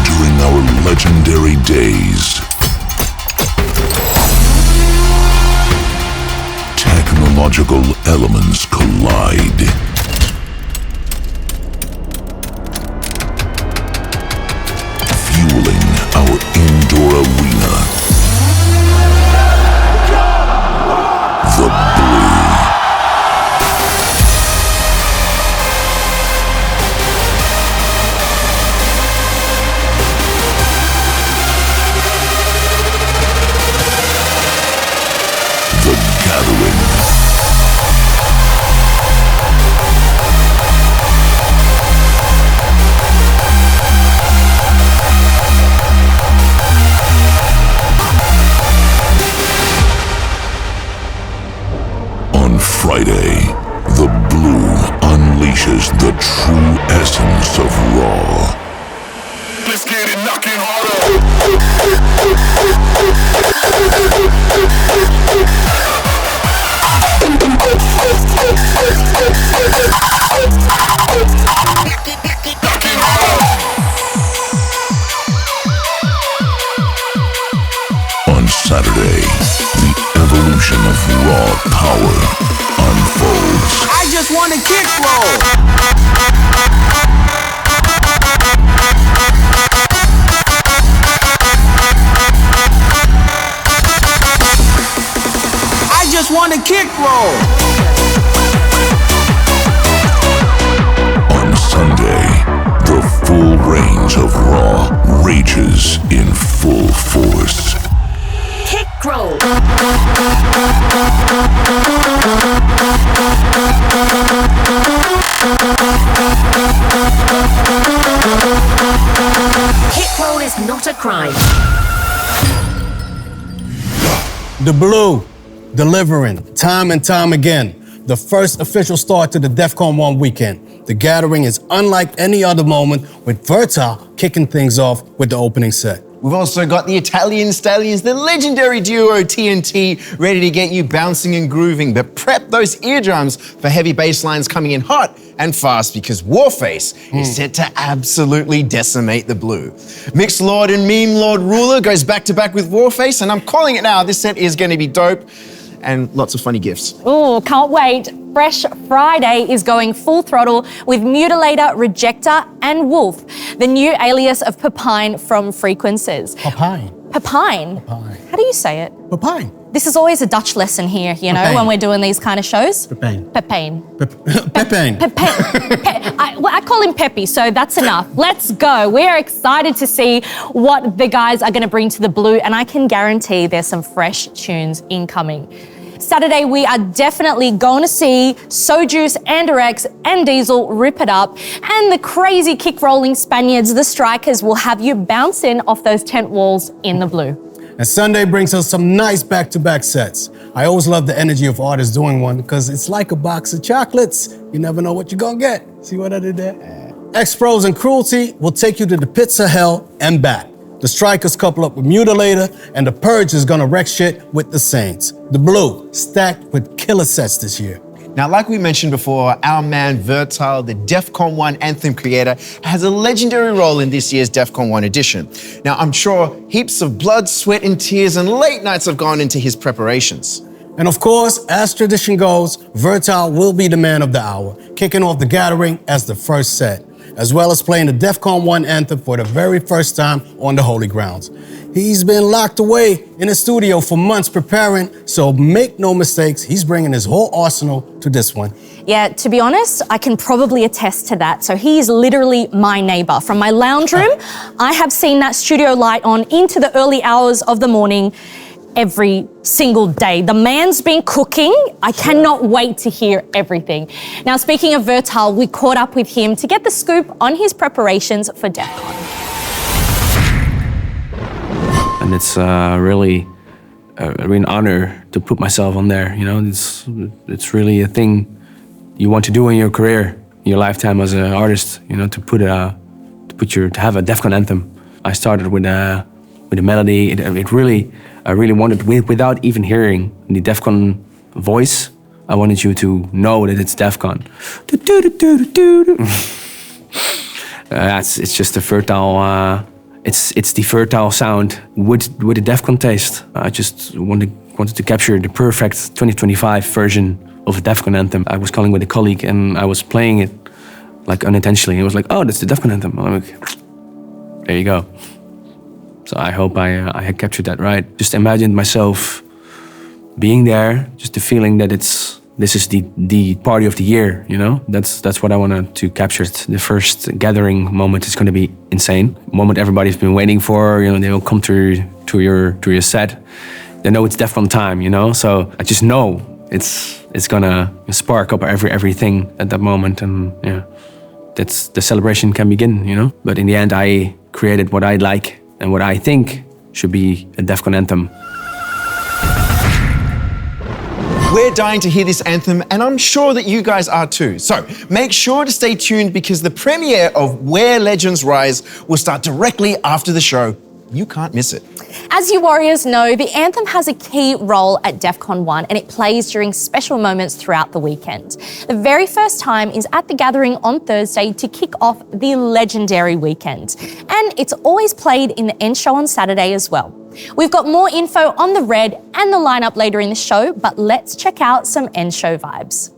During our legendary days, technological elements collide. Fueling our indoor arena. The Blue. The Gathering. Friday, the Blue unleashes the true essence of Raw. Let's get it knocking harder. On Saturday, the evolution of Raw power unfolds. I just want to kick roll. I just want to kick roll. On Sunday, the full range of Raw rages in full force. Kick roll. Kick roll is not a crime. The Blue, delivering time and time again. The first official start to the Defqon 1 weekend. The Gathering is unlike any other moment, with Vertile kicking things off with the opening set. We've also got the Italian Stallions, the legendary duo TNT, ready to get you bouncing and grooving. But prep those eardrums for heavy bass lines coming in hot and fast because Warface is set to absolutely decimate the blue. Mix Lord and Meme Lord Ruler goes back to back with Warface, and I'm calling it now. This set is going to be dope and lots of funny gifts. Oh, can't wait. Fresh Friday is going full throttle with Mutilator, Rejector, and Wolf, the new alias of Papine from Frequences. Papine. Papine? Papine. How do you say it? Papine. This is always a Dutch lesson here, you know, Papine. when we're doing these kind of shows. Papine. Papine. Papine. I call him Peppy, so that's enough. Let's go. We're excited to see what the guys are going to bring to the blue, and I can guarantee there's some fresh tunes incoming. Saturday, we are definitely going to see Sojuice, Anderex, and Diesel rip it up, and the crazy kick-rolling Spaniards, the Strikers, will have you bouncing off those tent walls in the blue. And Sunday brings us some nice back-to-back sets. I always love the energy of artists doing one because it's like a box of chocolates. You never know what you're gonna get. See what I did there? X-Pros and Cruelty will take you to the pits of hell and back. The Strikers couple up with Mutilator, and the Purge is gonna wreck shit with the Saints. The Blue, stacked with killer sets this year. Now, like we mentioned before, our man Vertile, the Defqon.1 Anthem creator, has a legendary role in this year's Defqon.1 edition. Now, I'm sure heaps of blood, sweat, and tears and late nights have gone into his preparations. And of course, as tradition goes, Vertile will be the man of the hour, kicking off the gathering as the first set, as well as playing the Defqon.1 Anthem for the very first time on the Holy Grounds. He's been locked away in the studio for months preparing, so make no mistakes, he's bringing his whole arsenal to this one. Yeah, to be honest, I can probably attest to that. So he is literally my neighbor. From my lounge room, I have seen that studio light on into the early hours of the morning every single day. The man's been cooking. I cannot wait to hear everything. Now, speaking of Vertile, we caught up with him to get the scoop on his preparations for Defqon. And it's really an honor to put myself on there. You know, it's really a thing you want to do in your career, in your lifetime as an artist. You know, to have a Defqon anthem. I started with a melody. I really wanted, without even hearing the Defqon voice, I wanted you to know that it's Defqon. It's just a Vertile. It's the Vertile sound with a Defqon taste. I just wanted to capture the perfect 2025 version of a Defqon anthem. I was calling with a colleague and I was playing it like unintentionally. It was like, oh, that's the Defqon anthem. I'm like, there you go. So I hope I had captured that right. Just imagined myself being there, just the feeling that this is the party of the year, you know? That's what I wanted to capture. The first gathering moment is gonna be insane. Moment everybody's been waiting for, you know, they will come to your set. They know it's Defqon time, you know? So I just know it's gonna spark up everything at that moment, and yeah, that's the celebration can begin, you know? But in the end, I created what I like and what I think should be a Defqon anthem. We're dying to hear this anthem, and I'm sure that you guys are too. So make sure to stay tuned because the premiere of Where Legends Rise will start directly after the show. You can't miss it. As you Warriors know, the anthem has a key role at Defqon.1 and it plays during special moments throughout the weekend. The very first time is at the gathering on Thursday to kick off the legendary weekend. And it's always played in the end show on Saturday as well. We've got more info on the Red and the lineup later in the show, but let's check out some end show vibes.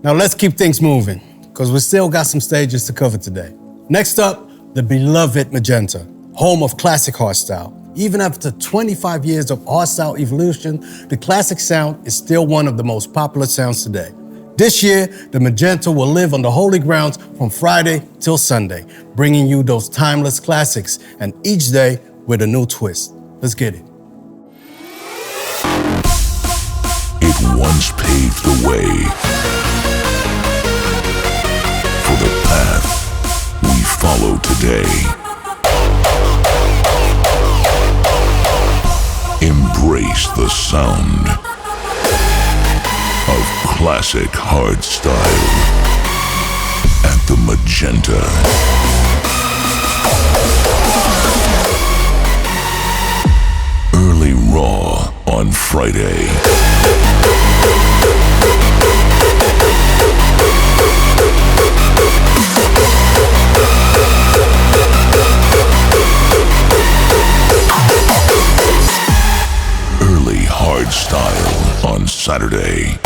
Now let's keep things moving, because we still got some stages to cover today. Next up, the beloved Magenta, home of classic hardstyle. Even after 25 years of hardstyle evolution, the classic sound is still one of the most popular sounds today. This year, the Magenta will live on the holy grounds from Friday till Sunday, bringing you those timeless classics, and each day with a new twist. Let's get it. It once paved the way for the path we follow today. Embrace the sound of classic hardstyle at the Magenta. Early Raw on Friday. Early hardstyle on Saturday.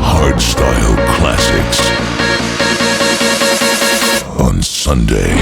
Hardstyle classics on Sunday.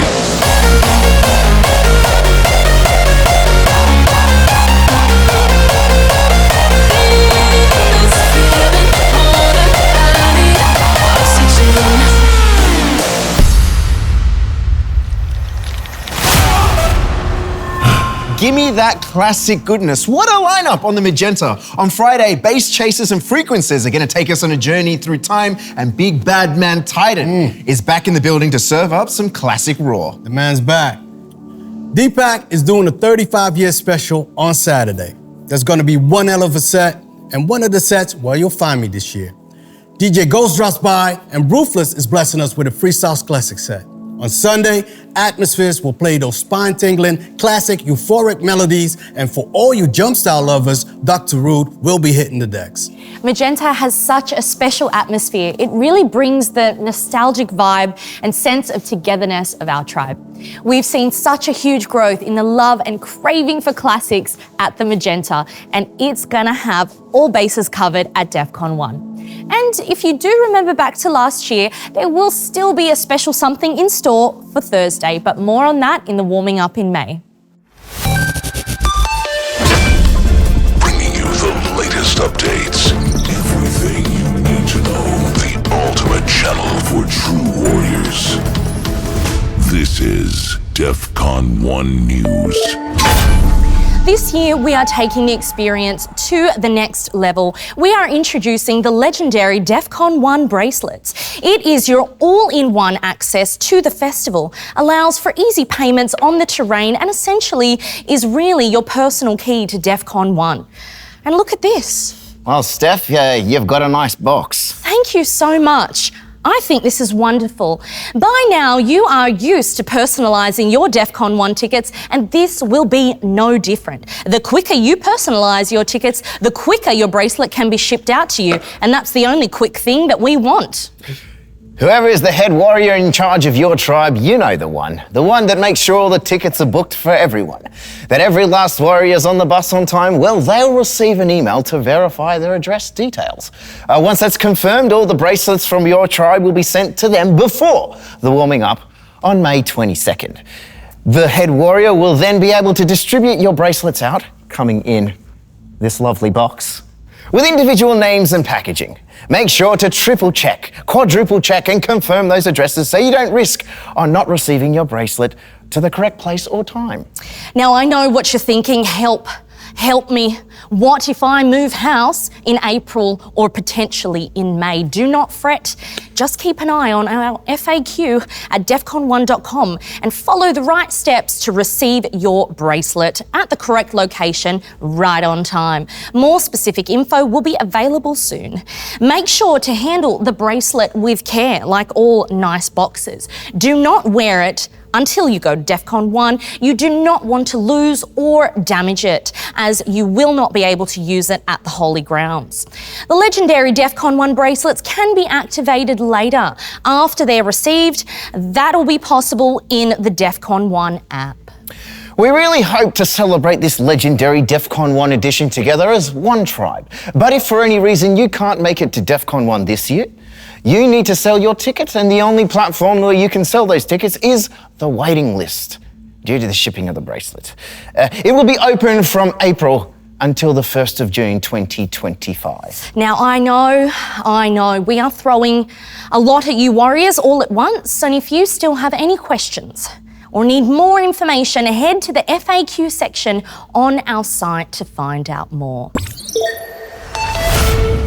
Gimme that classic goodness. What a lineup on the Magenta. On Friday, bass chasers and frequencies are going to take us on a journey through time, and big bad man Titan is back in the building to serve up some classic raw. The man's back. Deepak is doing a 35-year special on Saturday. There's going to be one hell of a set, and one of the sets, well, you'll find me this year. DJ Ghost drops by, and Ruthless is blessing us with a freestyle classic set. On Sunday, Atmospheres will play those spine-tingling, classic, euphoric melodies, and for all you jump style lovers, Dr. Rude will be hitting the decks. Magenta has such a special atmosphere. It really brings the nostalgic vibe and sense of togetherness of our tribe. We've seen such a huge growth in the love and craving for classics at the Magenta, and it's gonna have all bases covered at Defqon 1. And if you do remember back to last year, there will still be a special something in store for Thursday, but more on that in the warming up in May. Bringing you the latest updates. Everything you need to know. The ultimate channel for true warriors. This is Defqon 1 News. This year, we are taking the experience to the next level. We are introducing the legendary Defqon 1 bracelets. It is your all-in-one access to the festival, allows for easy payments on the terrain, and essentially is really your personal key to Defqon 1. And look at this. Well, Steph, you've got a nice box. Thank you so much. I think this is wonderful. By now, you are used to personalising your Defqon 1 tickets, and this will be no different. The quicker you personalise your tickets, the quicker your bracelet can be shipped out to you, and that's the only quick thing that we want. Whoever is the head warrior in charge of your tribe, you know the one that makes sure all the tickets are booked for everyone. That every last warrior's on the bus on time, well, they'll receive an email to verify their address details. Once that's confirmed, all the bracelets from your tribe will be sent to them before the warming up on May 22nd. The head warrior will then be able to distribute your bracelets out, coming in this lovely box, with individual names and packaging. Make sure to triple check, quadruple check, and confirm those addresses so you don't risk on not receiving your bracelet to the correct place or time. Now, I know what you're thinking. Help me. What if I move house in April or potentially in May? Do not fret. Just keep an eye on our FAQ at defqon1.com and follow the right steps to receive your bracelet at the correct location right on time. More specific info will be available soon. Make sure to handle the bracelet with care, like all nice boxes. Do not wear it until you go to Defqon 1, you do not want to lose or damage it, as you will not be able to use it at the holy grounds. The legendary Defqon 1 bracelets can be activated later after they're received. That'll be possible in the Defqon 1 app. We really hope to celebrate this legendary Defqon 1 edition together as one tribe. But if for any reason you can't make it to Defqon 1 this year, you need to sell your tickets, and the only platform where you can sell those tickets is the waiting list, due to the shipping of the bracelet. It will be open from April until the 1st of June 2025. Now, I know, we are throwing a lot at you warriors all at once, and if you still have any questions or need more information, head to the FAQ section on our site to find out more.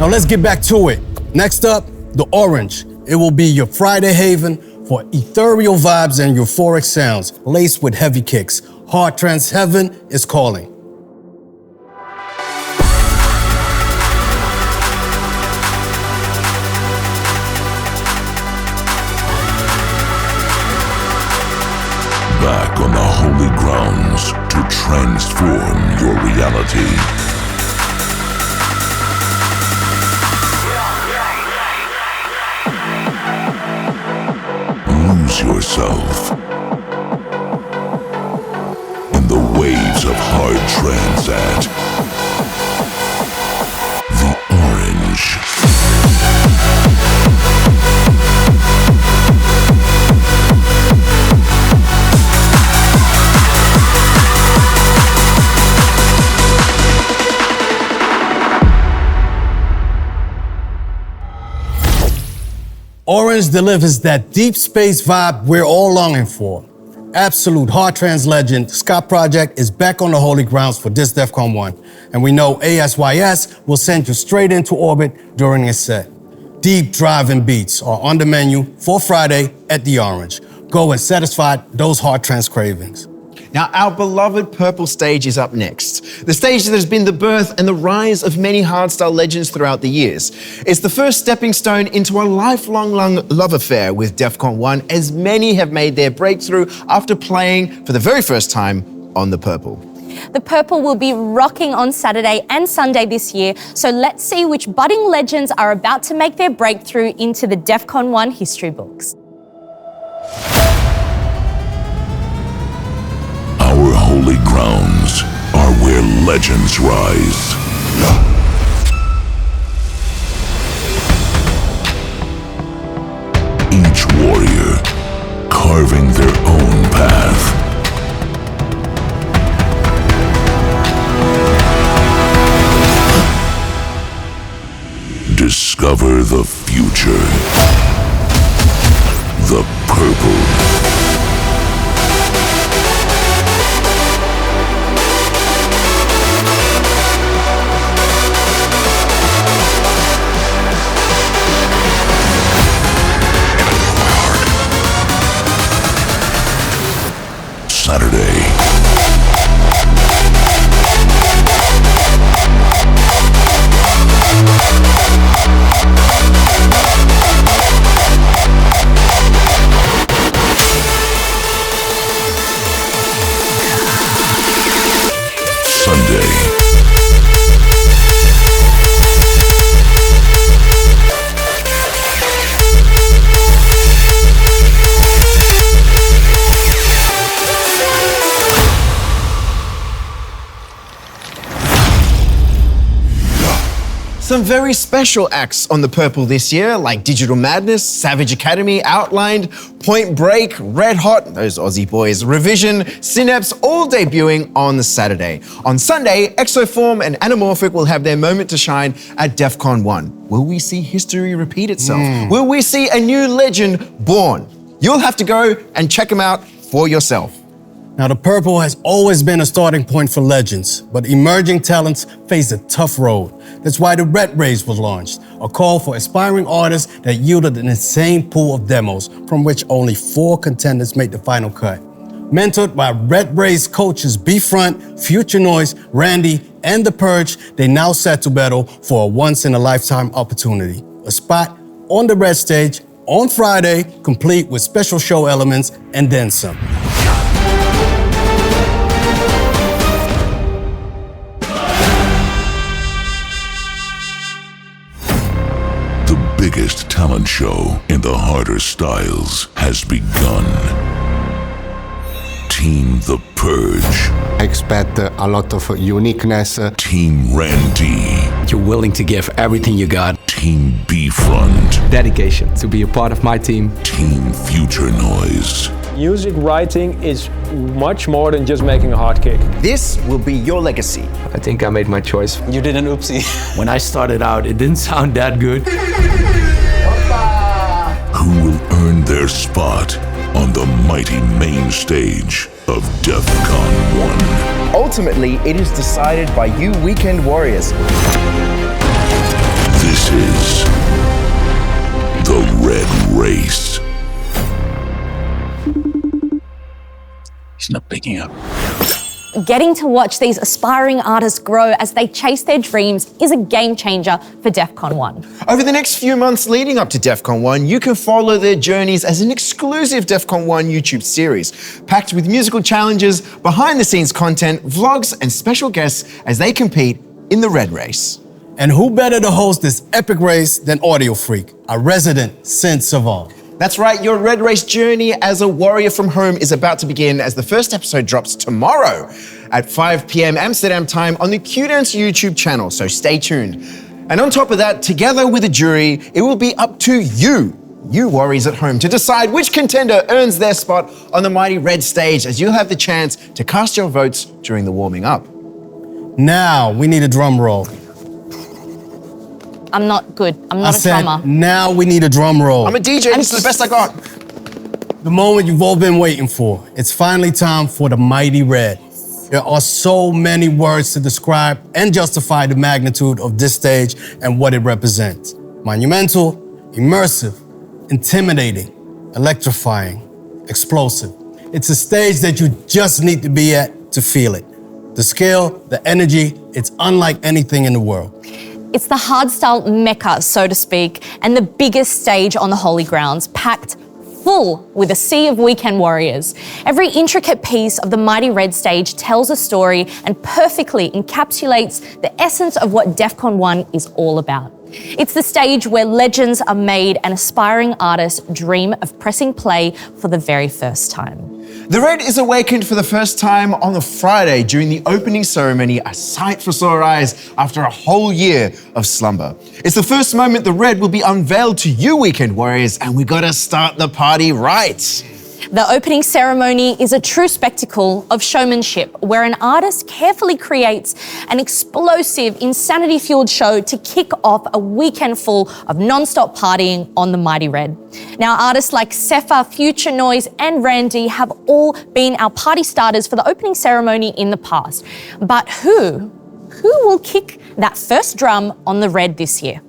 Now let's get back to it. Next up, the Orange. It will be your Friday haven for ethereal vibes and euphoric sounds, laced with heavy kicks. Hard trance heaven is calling. Back on the holy grounds to transform your reality. Lose yourself in the waves of hard trance at the Orange. Orange delivers that deep space vibe we're all longing for. Absolute hard trance legend Scott Project is back on the holy grounds for this Defqon 1, and we know ASYS will send you straight into orbit during his set. Deep driving beats are on the menu for Friday at the Orange. Go and satisfy those hard trance cravings. Now, our beloved Purple stage is up next. The stage that has been the birth and the rise of many hardstyle legends throughout the years. It's the first stepping stone into a lifelong love affair with Defqon 1, as many have made their breakthrough after playing for the very first time on the Purple. The Purple will be rocking on Saturday and Sunday this year, so let's see which budding legends are about to make their breakthrough into the Defqon 1 history books. Our holy grounds are where legends rise. Each warrior carving their own path. Discover the future. The Purple. Saturday. Sunday. Some very special acts on the Purple this year, like Digital Madness, Savage Academy, Outlined, Point Break, Red Hot, those Aussie boys, Revision, Synapse, all debuting on the Saturday. On Sunday, Exoform and Anamorphic will have their moment to shine at Defqon 1. Will we see history repeat itself? Will we see a new legend born? You'll have to go and check them out for yourself. Now, the Purple has always been a starting point for legends, but emerging talents face a tough road. That's why the Red Race was launched, a call for aspiring artists that yielded an insane pool of demos, from which only 4 contenders made the final cut. Mentored by Red Race coaches B-Front, Future Noise, Randy, and The Purge, they now set to battle for a once-in-a-lifetime opportunity. A spot on the Red Stage on Friday, complete with special show elements and then some. biggest talent show in the harder styles has begun. Team The Purge. I expect a lot of uniqueness. Team Randy. You're willing to give everything you got. Team B-Front. Dedication to be a part of my team. Team Future Noise. Music writing is much more than just making a hard kick. This will be your legacy. I think I made my choice. You did an oopsie. When I started out, it didn't sound that good. Who will earn their spot on the mighty main stage of Defqon 1? Ultimately, it is decided by you weekend warriors. This is the Red Race. He's not picking up. Getting to watch these aspiring artists grow as they chase their dreams is a game changer for Defqon 1. Over the next few months leading up to Defqon 1, you can follow their journeys as an exclusive Defqon 1 YouTube series, packed with musical challenges, behind-the-scenes content, vlogs, and special guests as they compete in the Red Race. And who better to host this epic race than Audiofreq, our resident synth savant. That's right, your Red Race journey as a warrior from home is about to begin as the first episode drops tomorrow at 5 p.m. Amsterdam time on the Q-Dance YouTube channel, so stay tuned. And on top of that, together with a jury, it will be up to you warriors at home, to decide which contender earns their spot on the mighty red stage, as you'll have the chance to cast your votes during the warming up. Now we need a drum roll. I'm not good. I'm not a drummer. Now we need a drum roll. I'm a DJ, this is the best I got. The moment you've all been waiting for. It's finally time for the mighty red. There are so many words to describe and justify the magnitude of this stage and what it represents. Monumental, immersive, intimidating, electrifying, explosive. It's a stage that you just need to be at to feel it. The scale, the energy, it's unlike anything in the world. It's the hardstyle mecca, so to speak, and the biggest stage on the holy grounds, packed full with a sea of weekend warriors. Every intricate piece of the mighty red stage tells a story and perfectly encapsulates the essence of what Defqon 1 is all about. It's the stage where legends are made and aspiring artists dream of pressing play for the very first time. The Red is awakened for the first time on the Friday during the opening ceremony, a sight for sore eyes after a whole year of slumber. It's the first moment the Red will be unveiled to you weekend warriors, and we gotta start the party right. The opening ceremony is a true spectacle of showmanship where an artist carefully creates an explosive, insanity-fueled show to kick off a weekend full of non-stop partying on the mighty red. Now, artists like Sefa, Future Noise, and Randy have all been our party starters for the opening ceremony in the past. But who will kick that first drum on the red this year?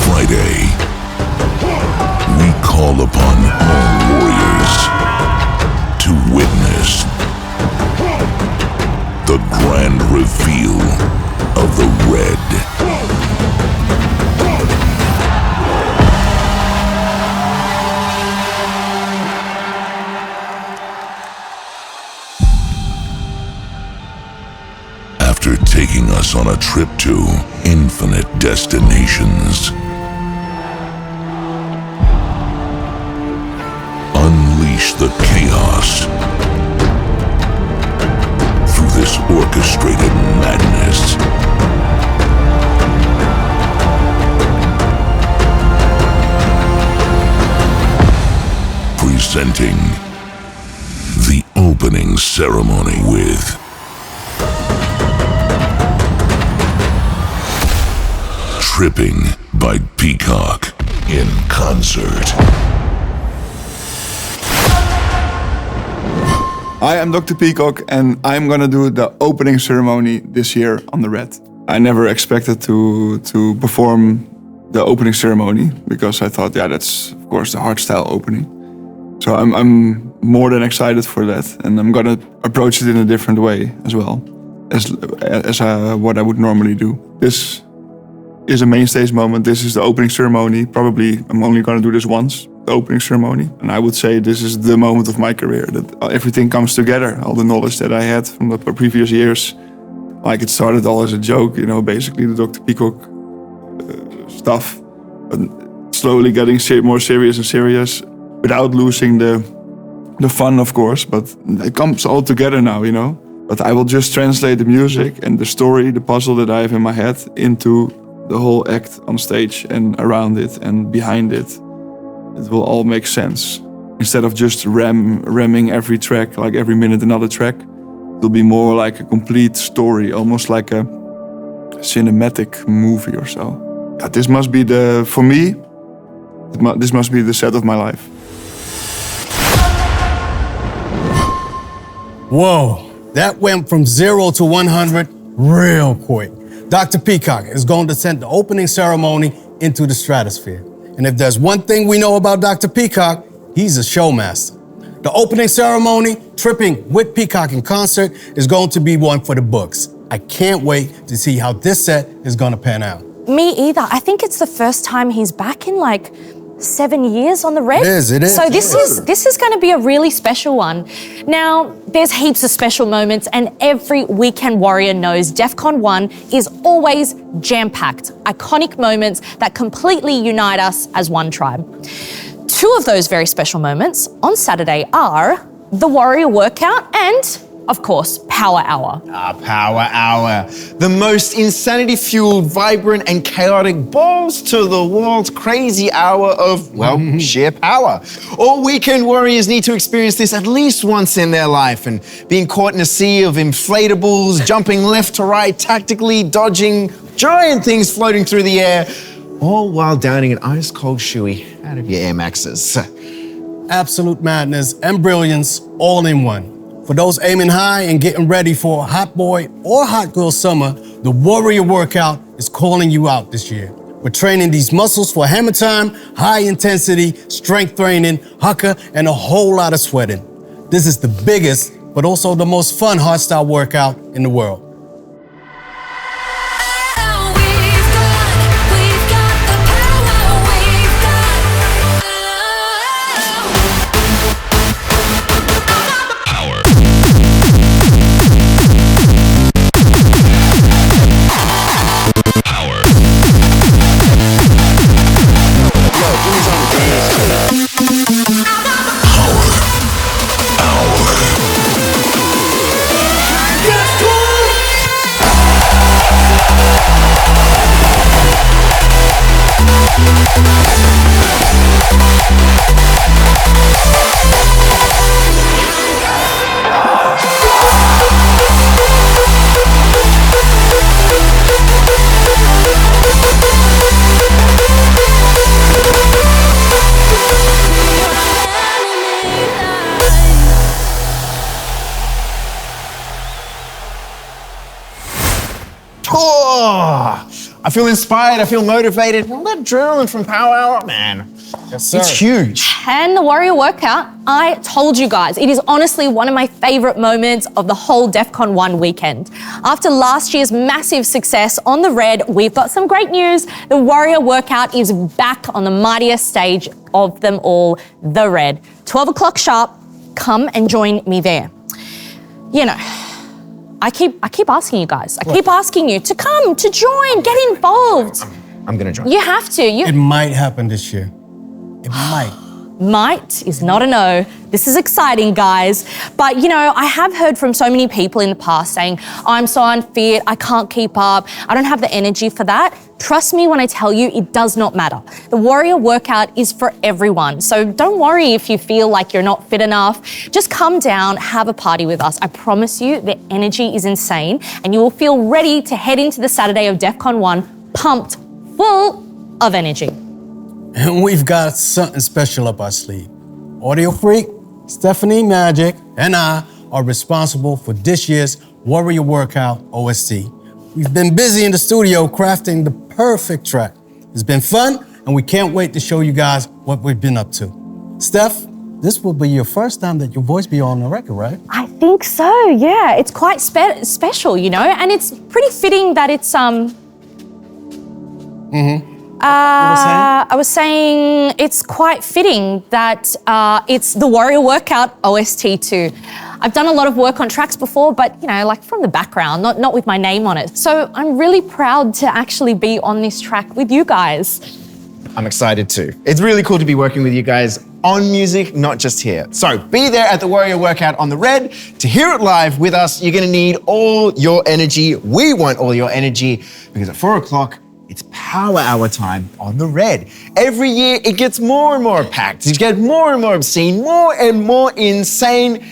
Friday, we call upon all warriors to witness the grand reveal of the Red. After taking us on a trip to infinite destinations, unleash the chaos through this orchestrated madness. Presenting the opening ceremony with Tripping by Peacock in concert. Hi, I'm Dr. Peacock, and I'm gonna do the opening ceremony this year on the Red. I never expected to perform the opening ceremony because I thought, yeah, that's of course the hardstyle opening. So I'm more than excited for that, and I'm gonna approach it in a different way as well as what I would normally do. This is a main stage moment. This is the opening ceremony. Probably I'm only gonna do this once the opening ceremony. And I would say this is the moment of my career, that everything comes together. All the knowledge that I had from the previous years, like it started all as a joke, you know, basically the Dr. Peacock stuff, but slowly getting more serious and serious without losing the fun, of course, but it comes all together now, you know. But I will just translate the music and the story, the puzzle that I have in my head into the whole act on stage and around it and behind it. It will all make sense. Instead of just ramming every track, like every minute another track, it will be more like a complete story, almost like a cinematic movie or so. Yeah, this must be for me, this must be the set of my life. Whoa, that went from 0 to 100 real quick. Dr. Peacock is going to send the opening ceremony into the stratosphere. And if there's one thing we know about Dr. Peacock, he's a showmaster. The opening ceremony, Tripping with Peacock in Concert, is going to be one for the books. I can't wait to see how this set is going to pan out. Me either. I think it's the first time he's back in like 7 years on the Red. It is. So this is going to be a really special one. Now, there's heaps of special moments, and every weekend warrior knows Defqon.1 is always jam-packed, iconic moments that completely unite us as one tribe. Two of those very special moments on Saturday are the warrior workout and, of course, Power Hour. Power Hour. The most insanity-fueled, vibrant, and chaotic balls-to-the-walls crazy hour of, well, sheer power. All weekend warriors need to experience this at least once in their life, and being caught in a sea of inflatables, jumping left to right, tactically dodging giant things floating through the air, all while downing an ice-cold shoey out of your Air Maxes. Absolute madness and brilliance all in one. For those aiming high and getting ready for a hot boy or hot girl summer, the Warrior Workout is calling you out this year. We're training these muscles for hammer time, high intensity, strength training, haka, and a whole lot of sweating. This is the biggest, but also the most fun hardstyle workout in the world. I feel inspired, I feel motivated. All that adrenaline from Power Hour, man. Yes, sir. It's huge. And the Warrior Workout, I told you guys, it is honestly one of my favorite moments of the whole Defqon.1 weekend. After last year's massive success on the Red, we've got some great news. The Warrior Workout is back on the mightiest stage of them all, the Red. 12 o'clock sharp, come and join me there. You know, I keep asking you guys. I keep asking you to come, to join, get involved. I'm gonna join. You have to. It might happen this year. It might. Might is not a no. This is exciting, guys. But you know, I have heard from so many people in the past saying, I'm so unfit, I can't keep up, I don't have the energy for that. Trust me when I tell you, it does not matter. The Warrior Workout is for everyone. So don't worry if you feel like you're not fit enough. Just come down, have a party with us. I promise you, the energy is insane and you will feel ready to head into the Saturday of Defqon.1 pumped, full of energy. And we've got something special up our sleeve. Audiofreq, Stephanie Magic, and I are responsible for this year's Warrior Workout OST. We've been busy in the studio crafting the perfect track. It's been fun, and we can't wait to show you guys what we've been up to. Steph, this will be your first time that your voice be on the record, right? I think so, yeah. It's quite special, you know, and it's pretty fitting that it's I was saying it's quite fitting that it's the Warrior Workout OST too. I've done a lot of work on tracks before, but you know, like from the background, not with my name on it. So I'm really proud to actually be on this track with you guys. I'm excited too. It's really cool to be working with you guys on music, not just here. So be there at the Warrior Workout on the Red. To hear it live with us, you're gonna need all your energy. We want all your energy because at 4 o'clock, it's power hour time on the Red. Every year, it gets more and more packed. It gets more and more obscene, more and more insane.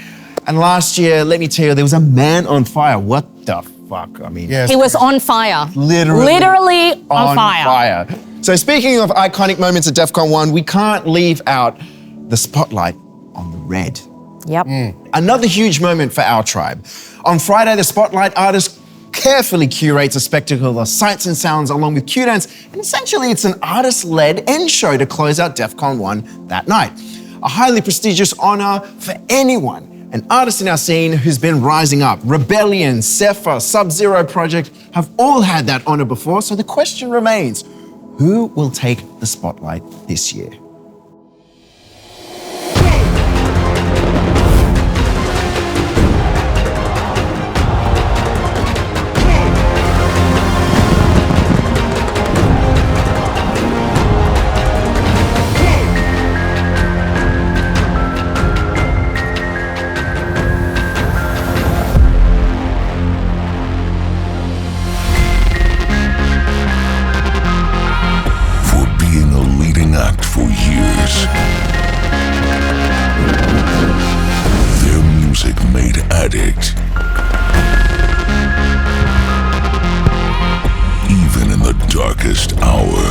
And last year, let me tell you, there was a man on fire. What the fuck? I mean, He was on fire. Literally on fire. So speaking of iconic moments at Defqon 1, we can't leave out the spotlight on the Red. Yep. Another huge moment for our tribe. On Friday, the spotlight artist carefully curates a spectacle of sights and sounds along with Q-Dance, and essentially it's an artist-led end show to close out Defqon 1 that night. A highly prestigious honor for anyone, an artist in our scene who's been rising up. Rebellion, Sepha, Sub-Zero Project have all had that honor before, so the question remains, who will take the spotlight this year? Addict. Even in the darkest hour.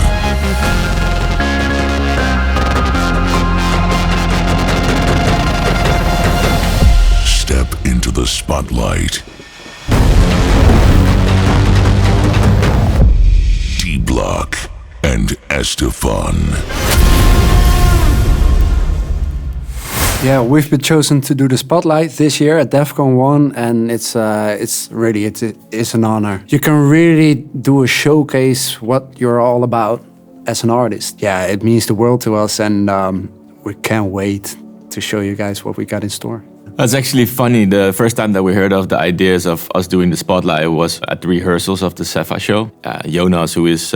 Step into the spotlight. D-Block and Estefan. Yeah, we've been chosen to do the spotlight this year at Defqon 1, and it's an honor. You can really do a showcase what you're all about as an artist. Yeah, it means the world to us, and we can't wait to show you guys what we got in store. That's actually funny. The first time that we heard of the ideas of us doing the spotlight was at the rehearsals of the Sepha show. Jonas, who is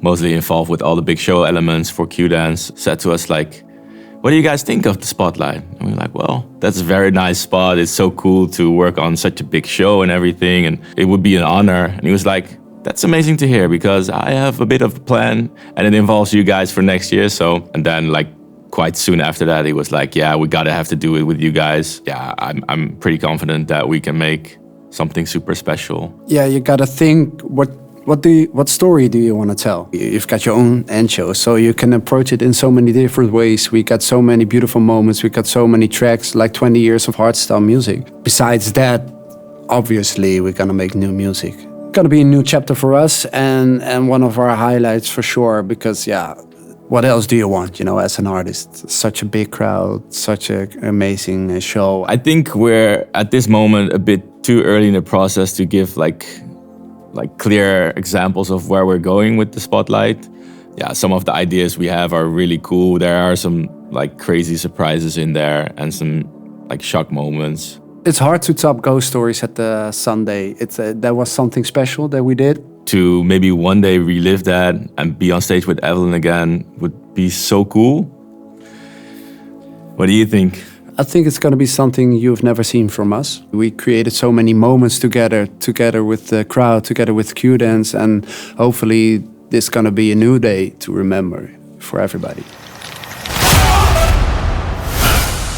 mostly involved with all the big show elements for Q-Dance, said to us like, what do you guys think of the spotlight? And we were like, well, that's a very nice spot. It's so cool to work on such a big show and everything, and it would be an honor. And he was like, that's amazing to hear because I have a bit of a plan and it involves you guys for next year. So, and then like quite soon after that, he was like, yeah, we gotta have to do it with you guys. Yeah, I'm pretty confident that we can make something super special. Yeah, you gotta think what story do you want to tell? You've got your own end show, so you can approach it in so many different ways. We got so many beautiful moments. We got so many tracks, like 20 years of hardstyle music. Besides that, obviously, we're gonna make new music. Gonna be a new chapter for us, and one of our highlights for sure. Because yeah, what else do you want? You know, as an artist, such a big crowd, such an amazing show. I think we're at this moment a bit too early in the process to give like clear examples of where we're going with the spotlight. Yeah, some of the ideas we have are really cool. There are some like crazy surprises in there and some like shock moments. It's hard to top Ghost Stories at the Sunday. That was something special that we did. To maybe one day relive that and be on stage with Evelyn again would be so cool. What do you think? I think it's going to be something you've never seen from us. We created so many moments together with the crowd, together with Q-Dance, and hopefully this is going to be a new day to remember for everybody.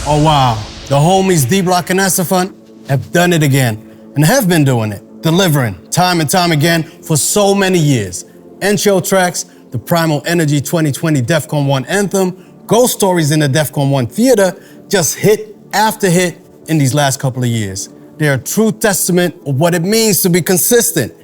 Oh wow, the homies D-Block and Estefan have done it again, and have been doing it, delivering time and time again for so many years. End show tracks, the Primal Energy 2020 Defqon 1 Anthem, Ghost Stories in the Defqon 1 Theater, just hit after hit in these last couple of years. They're a true testament of what it means to be consistent.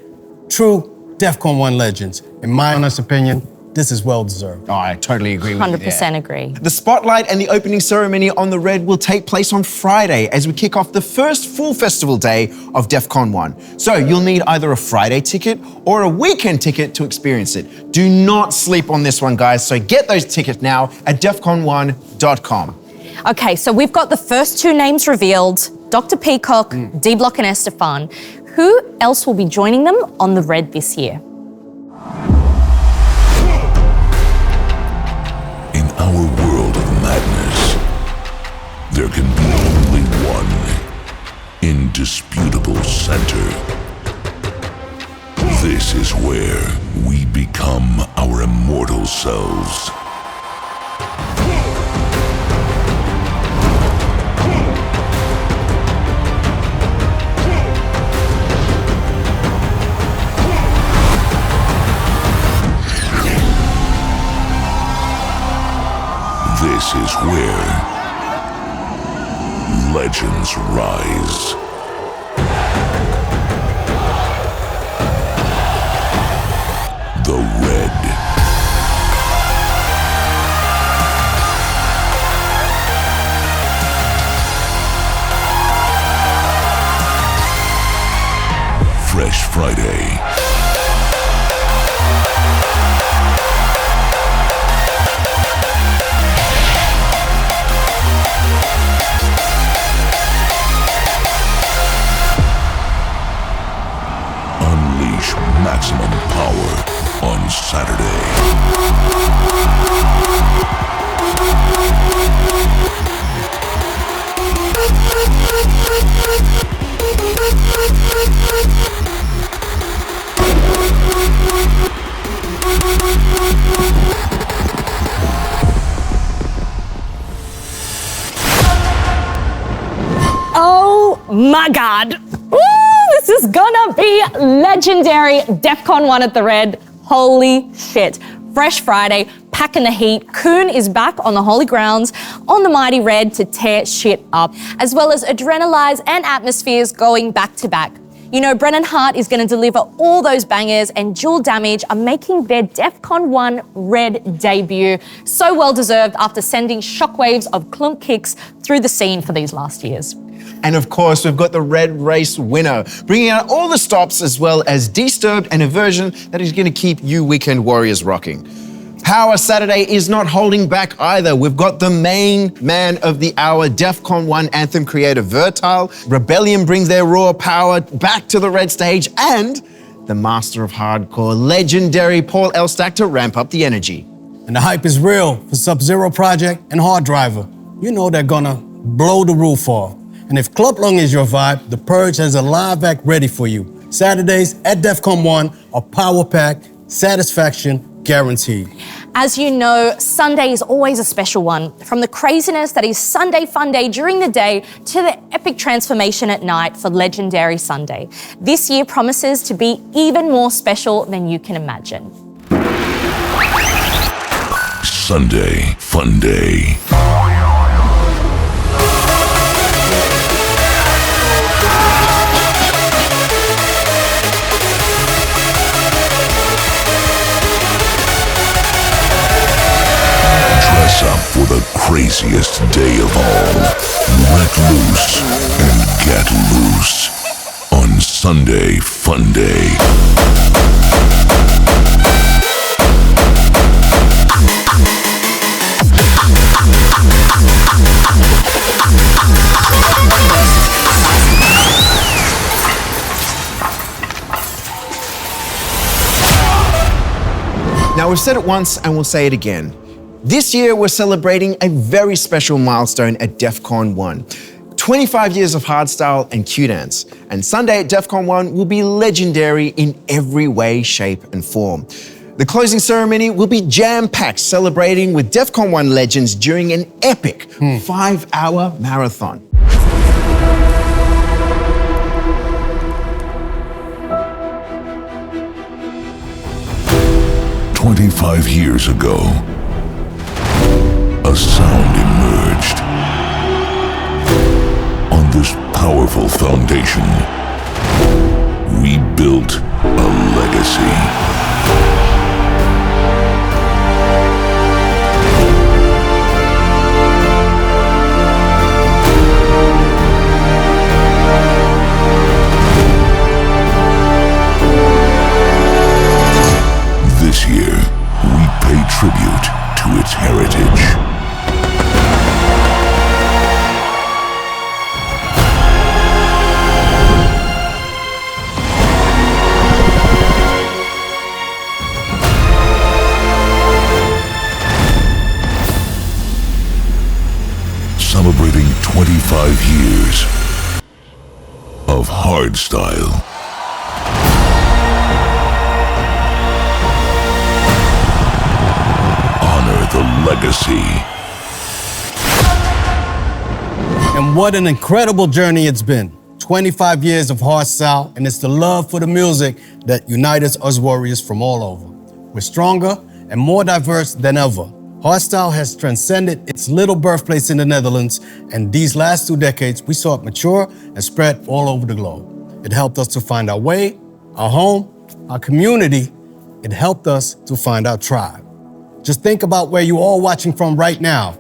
True Defqon 1 legends. In my honest opinion, this is well deserved. Oh, I totally agree with you 100% agree. The spotlight and the opening ceremony on the Red will take place on Friday as we kick off the first full festival day of Defqon 1. So you'll need either a Friday ticket or a weekend ticket to experience it. Do not sleep on this one, guys. So get those tickets now at defqon1.com. Okay, so we've got the first two names revealed, Dr. Peacock, D-Block and Estefan. Who else will be joining them on the Red this year? In our world of madness, there can be only one indisputable center. This is where we become our immortal selves. This is where legends rise. The Red. Fresh Friday. Maximum power on Saturday. Oh my God. This is gonna be legendary. Defqon 1 at the Red. Holy shit. Fresh Friday, packing the heat. Kuhn is back on the holy grounds on the mighty Red to tear shit up, as well as Adrenalize and Atmospheres going back to back. You know, Brennan Hart is going to deliver all those bangers, and Dual Damage are making their Defqon 1 Red debut. So well deserved after sending shockwaves of clunk kicks through the scene for these last years. And of course, we've got the Red Race winner, bringing out all the stops as well as Disturbed and a version that is going to keep you weekend warriors rocking. Power Saturday is not holding back either. We've got the main man of the hour, Defqon 1 Anthem creator Vertile. Rebellion brings their raw power back to the Red stage, and the master of hardcore, legendary Paul Elstack to ramp up the energy. And the hype is real for Sub-Zero Project and Hard Driver. You know they're gonna blow the roof off. And if Club Lung is your vibe, The Purge has a live act ready for you. Saturdays at Defqon 1 are power-packed, satisfaction guaranteed. As you know, Sunday is always a special one. From the craziness that is Sunday Fun Day during the day to the epic transformation at night for Legendary Sunday. This year promises to be even more special than you can imagine. Sunday Fun Day. Dress up for the craziest day of all. Let loose and get loose on Sunday Fun Day. Now, we've said it once and we'll say it again. This year, we're celebrating a very special milestone at Defqon 1. 25 years of hardstyle and Q-dance. And Sunday at Defqon 1 will be legendary in every way, shape, and form. The closing ceremony will be jam-packed, celebrating with Defqon 1 legends during an epic 5-hour marathon. "25 years ago, a sound emerged. On this powerful foundation, we built a legacy. celebrating 25 years of hardstyle. Honor the legacy. And what an incredible journey it's been. 25 years of hardstyle, and it's the love for the music that unites us warriors from all over. We're stronger and more diverse than ever. Hardstyle has transcended its little birthplace in the Netherlands, and these last 2 decades, we saw it mature and spread all over the globe. It helped us to find our way, our home, our community. It helped us to find our tribe. Just think about where you're all watching from right now.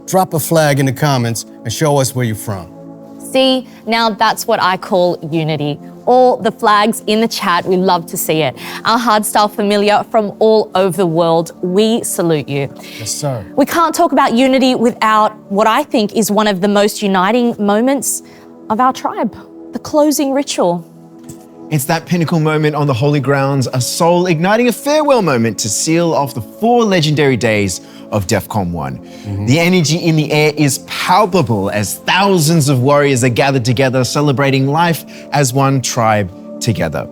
Drop a flag in the comments and show us where you're from. See, now that's what I call unity. All the flags in the chat, we love to see it. Our hardstyle familiar from all over the world, we salute you. Yes, sir. We can't talk about unity without what I think is one of the most uniting moments of our tribe, the closing ritual. It's that pinnacle moment on the holy grounds, a soul-igniting a farewell moment to seal off the 4 legendary days of Defqon 1. The energy in the air is palpable as thousands of warriors are gathered together, celebrating life as one tribe together.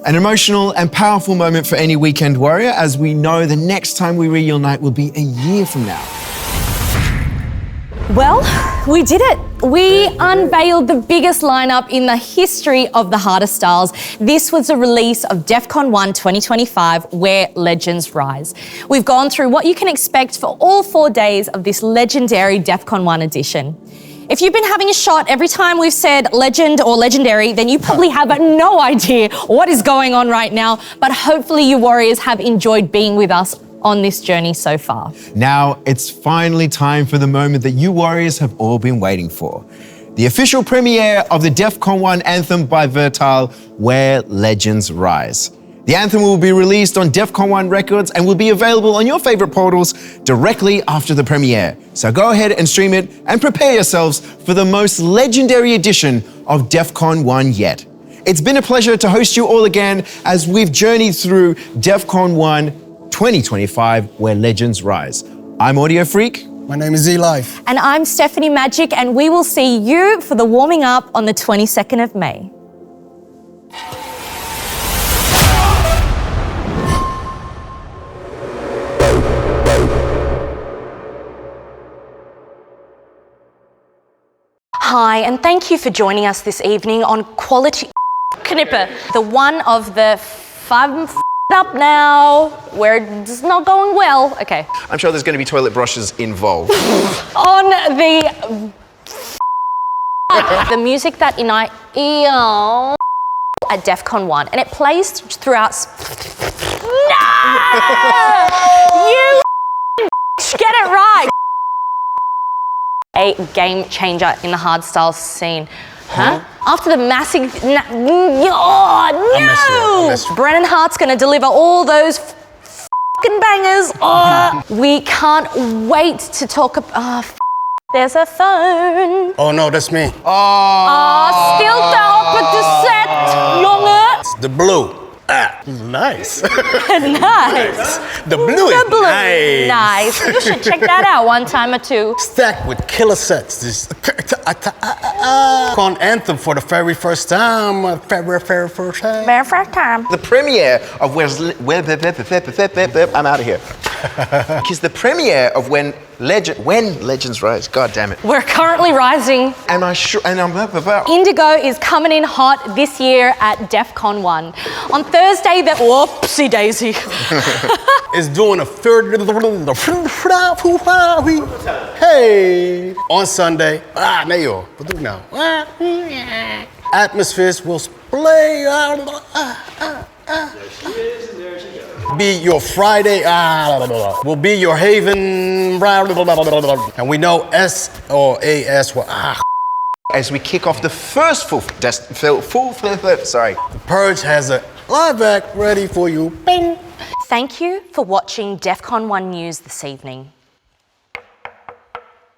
An emotional and powerful moment for any weekend warrior, as we know the next time we reunite will be a year from now. Well, we did it. We unveiled the biggest lineup in the history of the Hardstyles. This was a release of Defqon 1 2025, Where Legends Rise. We've gone through what you can expect for all 4 days of this legendary Defqon 1 edition. If you've been having a shot every time we've said legend or legendary, then you probably have no idea what is going on right now, but hopefully you warriors have enjoyed being with us on this journey so far. Now, it's finally time for the moment that you warriors have all been waiting for. The official premiere of the Defqon 1 Anthem by Vertile, Where Legends Rise. The anthem will be released on Defqon 1 Records and will be available on your favorite portals directly after the premiere. So go ahead and stream it and prepare yourselves for the most legendary edition of Defqon 1 yet. It's been a pleasure to host you all again as we've journeyed through Defqon 1 2025, Where Legends Rise. I'm Audiofreq. My name is E-Life. And I'm Stephanie Magic, and we will see you for the warming up on the 22nd of May. Hi, and thank you for joining us this evening on Quality Knipper, the one of the 5 up now, where it's not going well. Okay. I'm sure there's going to be toilet brushes involved. On the music that unite at Defqon 1, and it plays throughout. No! You get it right. A game changer in the hardstyle scene. Huh? After the massive... Brennan Hart's gonna deliver all those fucking bangers. We can't wait to talk about... there's a phone. Oh no, that's me. Still up the set, jongen. It's the blue. Nice. Nice. The blue is nice. Nice. You should check that out one time or two. Stacked with killer sets. This on Anthem for the very first time. Very first time. Very first time. The premiere of I'm out of here. Because the premiere of When Legends Rise. God damn it. We're currently rising. Am I sure? And I'm Indigo is coming in hot this year at Defqon 1. On Thursday, the whoopsie daisy. Is doing a third. Hey. On Sunday. Nayo. What do we now? Atmospheres will play. Be your Friday, will be your haven, and we know S or AS will, As we kick off the first sorry. The Purge has a live act ready for you. Bing. Thank you for watching Defqon 1 News this evening.